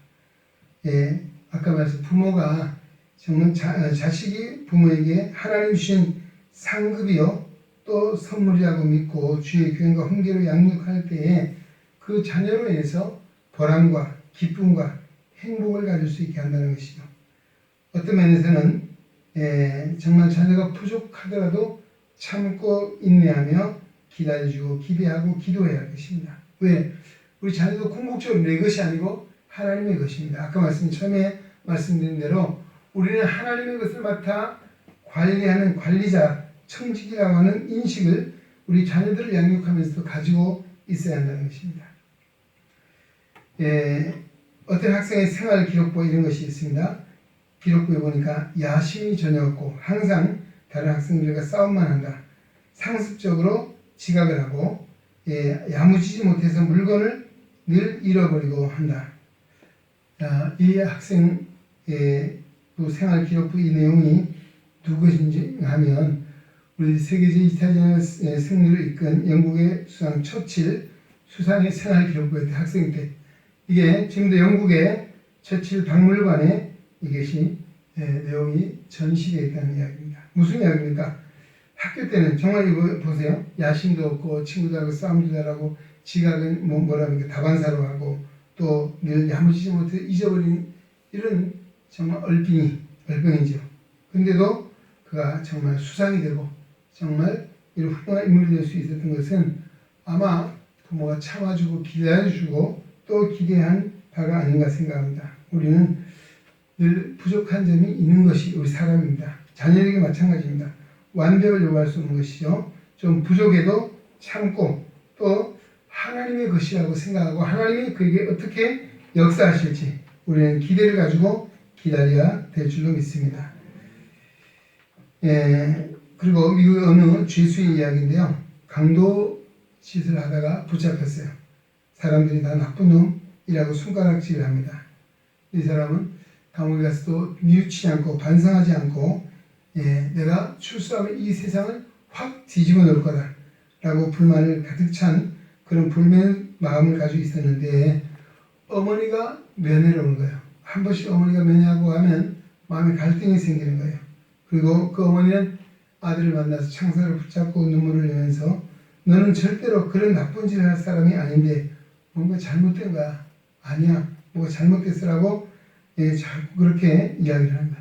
아까 말씀 부모가 정말 자식이 부모에게 하나님 주신 상급이요 또 선물이라고 믿고 주의 교양과 훈계로 양육할 때에 그 자녀로 인해서 보람과 기쁨과 행복을 가질 수 있게 한다는 것이죠. 어떤 면에서는 정말 자녀가 부족하더라도 참고 인내하며 기다려주고 기대하고 기도해야 할 것입니다. 왜? 우리 자녀도 궁극적으로 내 것이 아니고 하나님의 것입니다. 아까 처음에 말씀드린 대로 우리는 하나님의 것을 맡아 관리하는 관리자, 청직이라고 하는 인식을 우리 자녀들을 양육하면서도 가지고 있어야 한다는 것입니다. 어떤 학생의 생활 기록부 이런 것이 있습니다. 기록부에 보니까 야심이 전혀 없고 항상 다른 학생들과 싸움만 한다. 상습적으로 지각을 하고 야무지지 못해서 물건을 늘 잃어버리고 한다. 이 학생의 생활 기록부 이 내용이 누구인지 하면 우리 세계제 2차전 승리를 이끈 영국의 수상 처칠 수상의 생활 기록부였대. 학생 때. 이게 지금도 영국의 처칠 박물관에 이것이 내용이 전시되어 있다는 이야기입니다. 무슨 이야기입니까? 학교 때는 정말 이거 보세요. 야심도 없고 친구들하고 싸움도 잘하고 지각은 뭐랍니까 다반사로 하고 또 늘 야무지지 못해 잊어버린 이런 정말 얼병이죠. 근데도 그가 정말 수상이 되고 정말 이런 훌륭한 인물이 될 수 있었던 것은 아마 부모가 참아주고 기다려주고 또 기대한 바가 아닌가 생각합니다. 우리는 늘 부족한 점이 있는 것이 우리 사람입니다. 자녀에게 마찬가지입니다. 완벽을 요구할 수 없는 것이죠. 좀 부족해도 참고 또 하나님의 것이라고 생각하고 하나님이 그에게 어떻게 역사하실지 우리는 기대를 가지고 기다려야 될 줄로 믿습니다. 그리고 미국의 어느 죄수의 이야기인데요. 강도 짓을 하다가 붙잡혔어요. 사람들이 다 나쁜 놈이라고 손가락질을 합니다. 이 사람은 감옥에 가서도 뉘우치지 않고 반성하지 않고 내가 출소하면 이 세상을 확 뒤집어 놓을 거다 라고 불만을 가득 찬 그런 불면 마음을 가지고 있었는데 어머니가 면회를 온 거예요. 한 번씩 어머니가 면회하고 가면 마음에 갈등이 생기는 거예요. 그리고 그 어머니는 아들을 만나서 창살을 붙잡고 눈물을 흘리면서 너는 절대로 그런 나쁜 짓을 할 사람이 아닌데 뭔가 잘못된 거야. 아니야. 뭐가 잘못됐으라고 자꾸 그렇게 이야기를 합니다.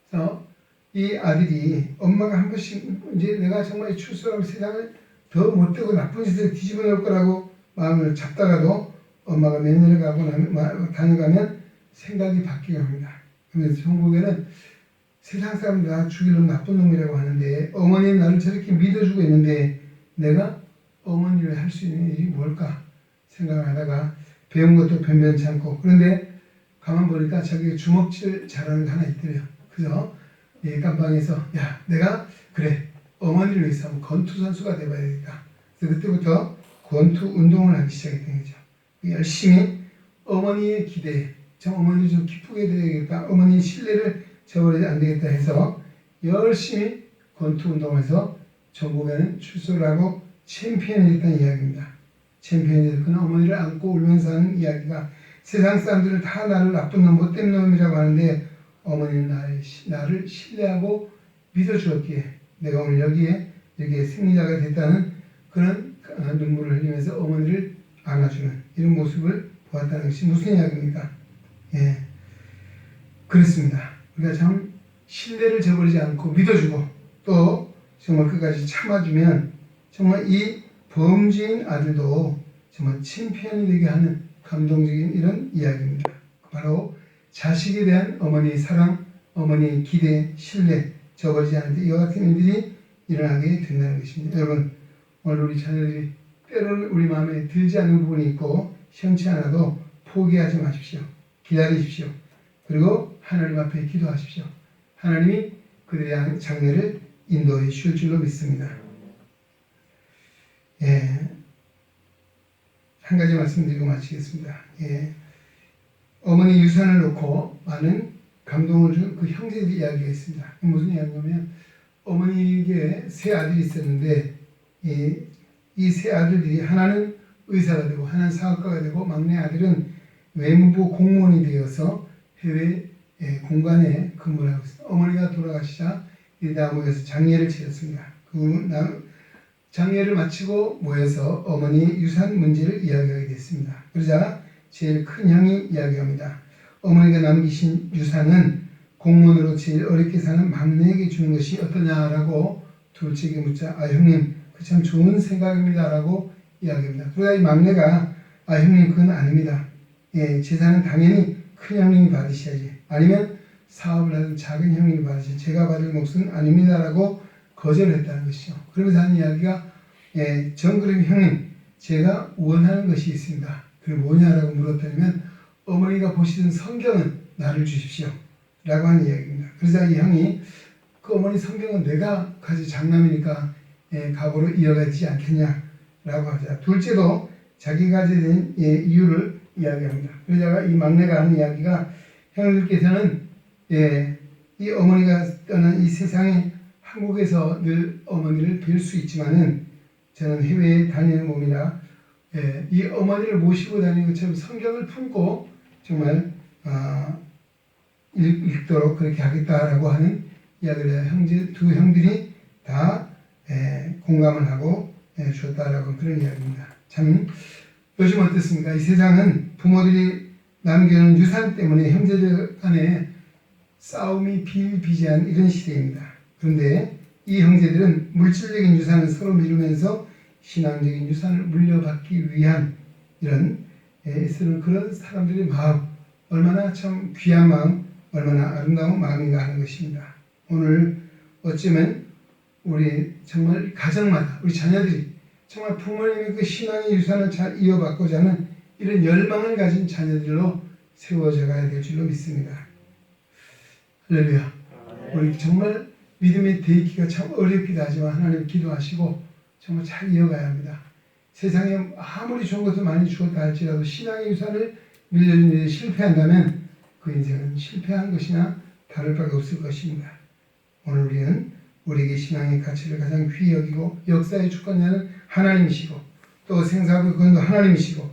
그래서 이 아들이 엄마가 한 번씩 이제 내가 정말 출소하면 세상을 더 못되고 나쁜 짓을 뒤집어 놓을 거라고 마음을 잡다가도 엄마가 면회를 가고 다녀가면 생각이 바뀌게 합니다. 그래서 천국에는 세상 사람들 다 죽일 놈 나쁜 놈이라고 하는데 어머니는 나를 저렇게 믿어주고 있는데 내가 어머니를 할 수 있는 일이 뭘까 생각을 하다가 배운 것도 변변치 않고 그런데 가만 보니까 자기 주먹질 잘하는 게 하나 있더래요. 그래서 깜방에서 야 내가 그래 어머니를 위해서 한번 권투 선수가 돼봐야겠다. 그래서 그때부터 권투 운동을 하기 시작했던 거죠. 열심히 어머니의 기대에 어머니를 좀 기쁘게 드려야겠다. 어머니의 신뢰를 저버리지 안 되겠다 해서 열심히 권투 운동해서 전국에는 출소를 하고 챔피언이 됐다는 이야기입니다. 챔피언이 됐거나 어머니를 안고 울면서 하는 이야기가 세상 사람들은 다 나를 나쁜 놈, 못된 놈이라고 하는데 어머니는 나를 신뢰하고 믿어주었기에 내가 오늘 여기에 이렇게 승리자가 됐다는 그런 눈물을 흘리면서 어머니를 안아주는 이런 모습을 보았다는 것이 무슨 이야기입니까? 그렇습니다. 우리가 참 신뢰를 저버리지 않고 믿어주고 또 정말 끝까지 참아주면 정말 이 범죄인 아들도 정말 챔피언이 되게 하는 감동적인 이런 이야기입니다. 바로 자식에 대한 어머니의 사랑, 어머니의 기대, 신뢰 저버리지 않을 때 이와 같은 일들이 일어나게 된다는 것입니다. 여러분 오늘 우리 자녀들이 때로는 우리 마음에 들지 않는 부분이 있고 시원치 않아도 포기하지 마십시오. 기다리십시오. 그리고 하나님 앞에 기도하십시오. 하나님이 그들의 장래를 인도해 주실 줄로 믿습니다. 한 가지 말씀드리고 마치겠습니다. 어머니 유산을 놓고 많은 감동을 준 그 형제들 이야기가 있습니다. 무슨 이야기냐면 어머니에게 세 아들이 있었는데 이 세 아들들이 하나는 의사가 되고 하나는 사업가가 되고 막내 아들은 외무부 공무원이 되어서 해외 공간에 근무를 하고 있습니다. 어머니가 돌아가시자 이 다 모여서 장례를 치렀습니다. 장례를 마치고 모여서 어머니 유산 문제를 이야기하게 됐습니다. 그러자 제일 큰 형이 이야기합니다. 어머니가 남기신 유산은 공무원으로 제일 어렵게 사는 막내에게 주는 것이 어떠냐라고 둘째에게 묻자 형님 그 참 좋은 생각입니다 라고 이야기합니다. 그러다 이 막내가 형님 그건 아닙니다. 재산은 당연히 큰 형님이 받으셔야지 아니면 사업을 하는 작은 형님이 받으셔야지 제가 받을 몫은 아닙니다 라고 거절했다는 것이죠. 그러면서 하는 이야기가 정그림 형님 제가 원하는 것이 있습니다. 그게 뭐냐라고 물었더니면 어머니가 보시던 성경은 나를 주십시오 라고 하는 이야기입니다. 그래서 이 형이 그 어머니 성경은 내가 가진 장남이니까 가보로 이어가야 되지 않겠냐 라고 하자 둘째도 자기가 가진 이유를 이야기합니다. 그러다가 이 막내가 하는 이야기가 형님께서는 이 어머니가 떠난 이 세상에 한국에서 늘 어머니를 뵐 수 있지만은 저는 해외에 다니는 몸이라 이 어머니를 모시고 다니는 것처럼 성경을 품고 정말 읽도록 그렇게 하겠다라고 하는 이야기를 해요. 두 형들이 다 공감을 하고 주었다라고 그런 이야기입니다. 참 요즘 어떻습니까? 이 세상은 부모들이 남겨놓은 유산 때문에 형제들 간에 싸움이 비일비재한 이런 시대입니다. 그런데 이 형제들은 물질적인 유산을 서로 미루면서 신앙적인 유산을 물려받기 위한 이런 애쓰는 그런 사람들의 마음 얼마나 참 귀한 마음 얼마나 아름다운 마음인가 하는 것입니다. 오늘 어쩌면 우리 정말 가정마다 우리 자녀들이 정말 부모님의 그 신앙의 유산을 잘 이어받고자 하는 이런 열망을 가진 자녀들로 세워져 가야 될 줄로 믿습니다. 할렐루야. 우리 정말 믿음의 대기가 참 어렵기도 하지만 하나님 기도하시고 정말 잘 이어가야 합니다. 세상에 아무리 좋은 것을 많이 주었다 할지라도 신앙의 유산을 밀려준 일에 실패한다면 그 인생은 실패한 것이나 다를 바가 없을 것입니다. 오늘 우리는 우리에게 신앙의 가치를 가장 귀히 여기고 역사의 주권자는 하나님이시고 또 생사의 근원도 하나님이시고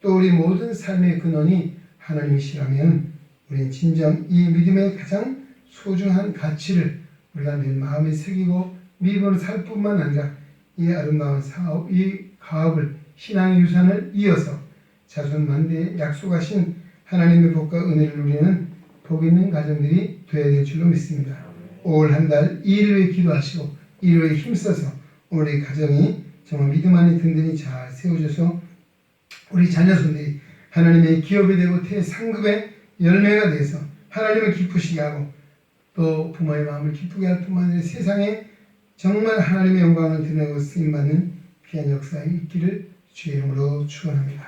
또 우리 모든 삶의 근원이 하나님이시라면 우리는 진정 이 믿음의 가장 소중한 가치를 우리가 늘 마음에 새기고 믿음으로 살 뿐만 아니라 이 아름다운 사업, 이 가업을 신앙의 유산을 이어서 자손 만대에 약속하신 하나님의 복과 은혜를 누리는 복 있는 가정들이 되어야 될 줄로 믿습니다. 올 한 달 이 일 위해 기도하시고 이 일 위해 힘써서 우리 가정이 정말 믿음 안에 든든히 잘 세워져서 우리 자녀손들이 하나님의 기업이 되고 대상급의 열매가 돼서 하나님을 기쁘시게 하고 또 부모의 마음을 기쁘게 할 뿐만 아니라 세상에 정말 하나님의 영광을 드러내고 쓰임받는 귀한 역사에 있기를 주의 이름으로 축원합니다.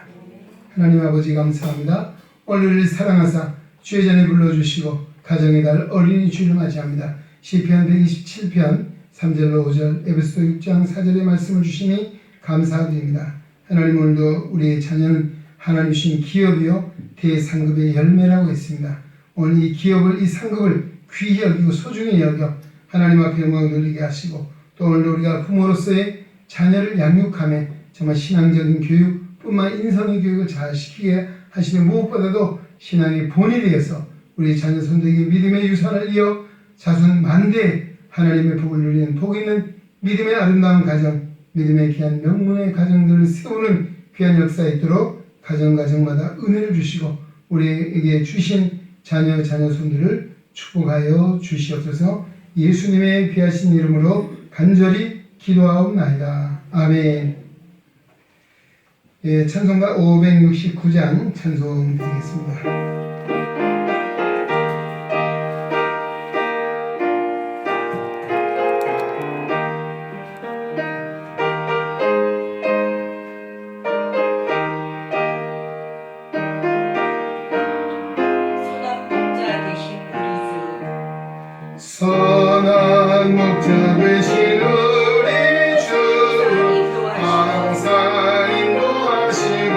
하나님 아버지 감사합니다. 오늘을 사랑하사 주의 전에 불러주시고 가정의 달 어린이 주일을 맞이합니다. 시편 127편 3절로 5절 에베소 6장 4절의 말씀을 주시니 감사드립니다. 하나님 오늘도 우리의 자녀는 하나님 주신 기업이요 대상급의 열매라고 했습니다. 오늘 이 기업을 이 상급을 귀히 여기고 소중히 여겨 하나님 앞에 영광 돌리게 하시고 또 오늘도 우리가 부모로서의 자녀를 양육하며 정말 신앙적인 교육뿐만 인성의 교육을 잘 시키게 하시는 무엇보다도 신앙의 본이 되어서 우리 자녀 손들에게 믿음의 유산을 이어 자손 만대에 하나님의 복을 누리는 복 있는 믿음의 아름다운 가정, 믿음의 귀한 명문의 가정들을 세우는 귀한 역사에 있도록 가정마다 은혜를 주시고 우리에게 주신 자녀 손들을 축복하여 주시옵소서. 예수님의 귀하신 이름으로 간절히 기도하옵나이다. 아멘. 예, 찬송가 569장 찬송 드리겠습니다. 선한 목자 되신 우리 주 항상 인도하시고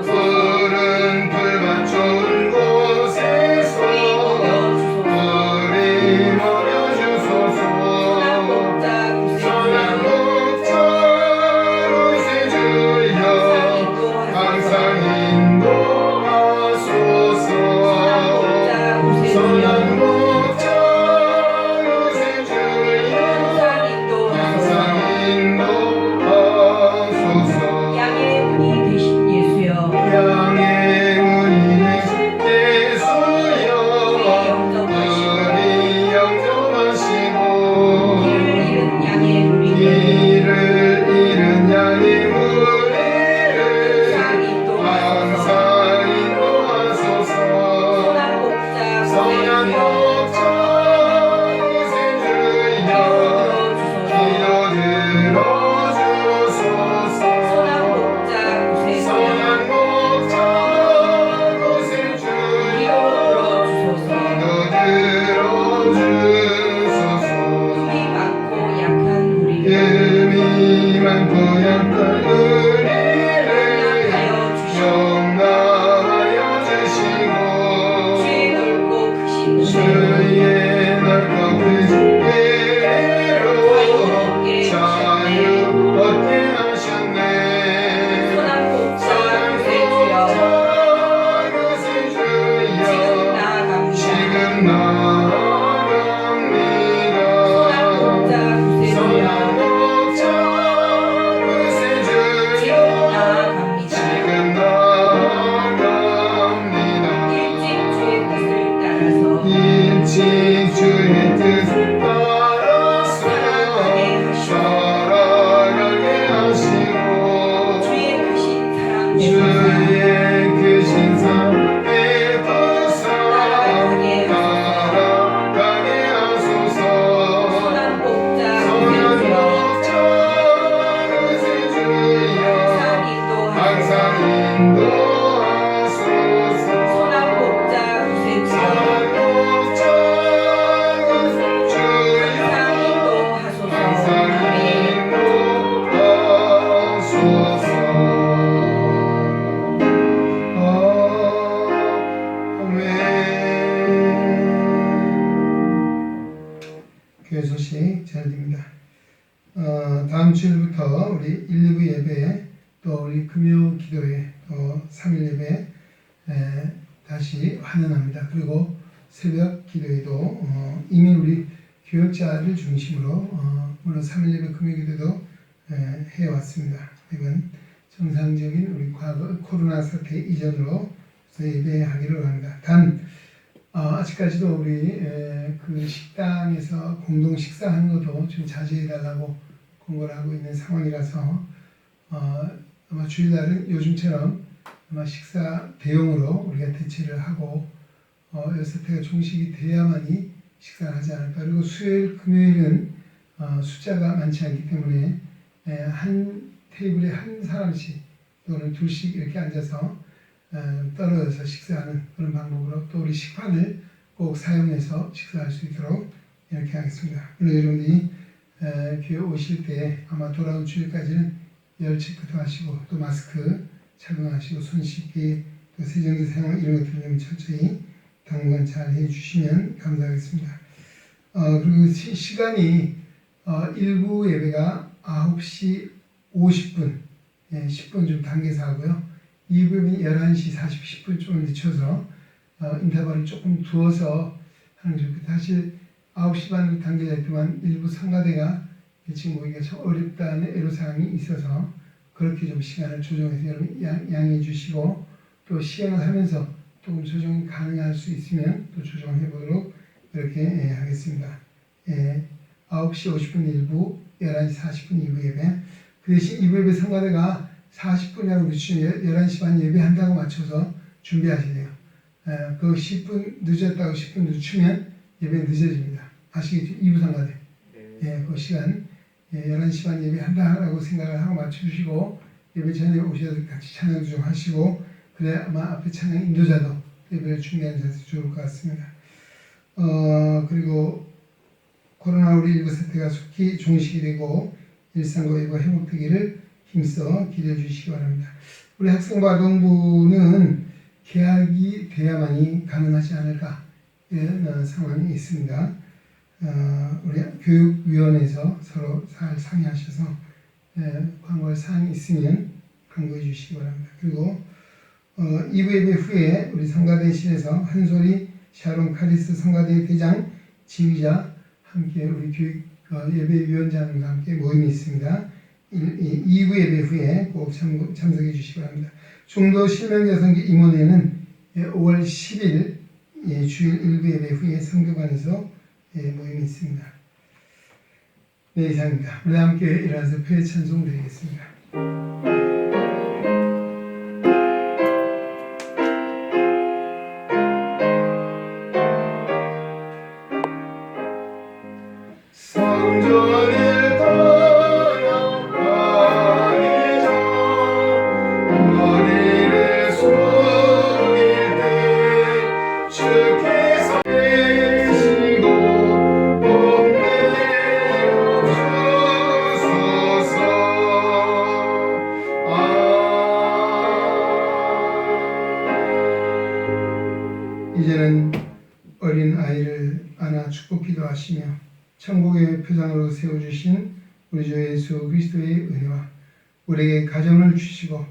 푸른 풀밭 좋은 곳에서 우리 먹여주소서. 선한 목자 구세주여 항상 인도하소서. 선한 손안 뽑자 구세주여 항상 인도하소서. 아멘. 교회 소식 잘 됩니다. 다음 주일부터 우리 1, 2부 예배 또 우리 금요 기도회 또 3일 예배 다시 환원합니다. 그리고 새벽 기도회도 이미 우리 교역자를 중심으로 물론 3일 예배 금요 기도도 해왔습니다. 이건 정상적인 우리 과거 코로나 사태 이전으로 예배하기로 합니다. 단 아직까지도 우리 그 식당에서 공동 식사하는 것도 좀 자제해달라고 공고를 하고 있는 상황이라서 아마 주일날은 요즘처럼 아마 식사 대용으로 우리가 대체를 하고 이 사태가 종식이 돼야만이 식사를 하지 않을까. 그리고 수요일, 금요일은 숫자가 많지 않기 때문에 한 테이블에 한 사람씩 또는 둘씩 이렇게 앉아서 떨어져서 식사하는 그런 방법으로 또 우리 식판을 꼭 사용해서 식사할 수 있도록 이렇게 하겠습니다. 물론 여러분들이 교회 오실 때 아마 돌아온 주일까지는 열 체크도 하시고 또 마스크 착용하시고 손 씻기 또 세정기 사용 이런 것들을 좀 철저히 당분간 잘 해주시면 감사하겠습니다. 그리고 시간이 1부 예배가 9시 50분 10분 좀 당겨서 하고요. 2부는 11시 40분 좀 늦춰서 인터벌을 조금 두어서 하는 게 좋고 사실 9시 반으로 당겨져 있지만 일부 성가대가 지금 오기가 좀 어렵다는 애로사항이 있어서 그렇게 좀 시간을 조정해서 여러분 양해해 주시고 또 시행을 하면서 조금 조정이 가능할 수 있으면 또 조정해 보도록 이렇게 하겠습니다. 9시 50분 1부, 11시 40분 2부 예배. 그 대신 2부 예배 성가대가 40분이라고 늦추면 11시 반 예배한다고 맞춰서 준비하셔야 돼요. 그 10분 늦었다고 10분 늦추면 예배 늦어집니다. 아시겠죠? 2부 성가대. 그 시간 11시 반 예배한다라고 생각을 하고 맞춰주시고 예배 전에 오셔서 같이 찬양 좀 하시고 그래야 아마 앞에 찬양 인도자도 예배를 준비하는 데서 좋을 것 같습니다. 그리고 코로나19 사태가 속히 종식이 되고 일상거래가 회복되기를 힘써 기도해 주시기 바랍니다. 우리 학생부 아동부는 개학이 돼야만이 가능하지 않을까 이런 상황이 있습니다. 우리 교육위원회에서 서로 잘 상의하셔서 광고할 사항이 있으면 광고해 주시기 바랍니다. 그리고 2부 예배 후에 우리 성가대실에서 한솔이 샤론 카리스 성가대 대장 지휘자 함께 우리 교육 예배위원장과 함께 모임이 있습니다. 2부 예배 후에 꼭 참석해 주시기 바랍니다. 중도 실명여성기 임원회는 5월 10일 주일 1부 예배 후에 성교관에서 모임이 있습니다. 네, 이상입니다. 우리 함께 일어나서 표의 찬송 드리겠습니다. 이제는 어린 아이를 안아 축복 기도하시며 천국의 표상으로 세워주신 우리 주 예수 그리스도의 은혜와 우리에게 가정을 주시고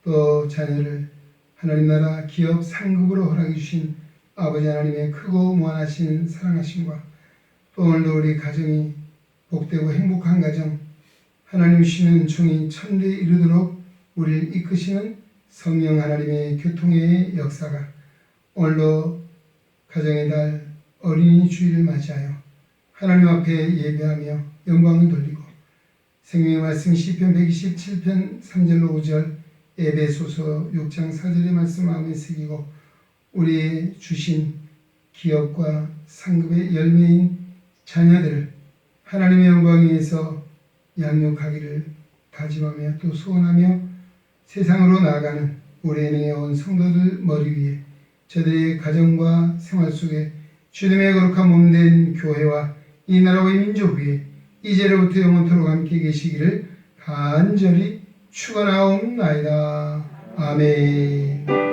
또 자녀를 하나님 나라 기업 상급으로 허락해 주신 아버지 하나님의 크고 무한하신 사랑하심과 또 오늘도 우리 가정이 복되고 행복한 가정 하나님 주시는 종이 천대에 이르도록 우리를 이끄시는 성령 하나님의 교통의 역사가 오늘도 가정의 달 어린이 주일을 맞이하여 하나님 앞에 예배하며 영광을 돌리고 생명의 말씀 시편 127편 3절로 5절 에베소서 6장 4절의 말씀 마음에 새기고 우리의 주신 기업과 상급의 열매인 자녀들을 하나님의 영광 위에서 양육하기를 다짐하며 또 소원하며 세상으로 나아가는 우리 은행에 온 성도들 머리 위에 저들의 가정과 생활 속에 주님의 거룩한 몸된 교회와 이 나라와 이 민족 위에 이제로부터 영원토록 함께 계시기를 간절히 축원하옵나이다. 아멘.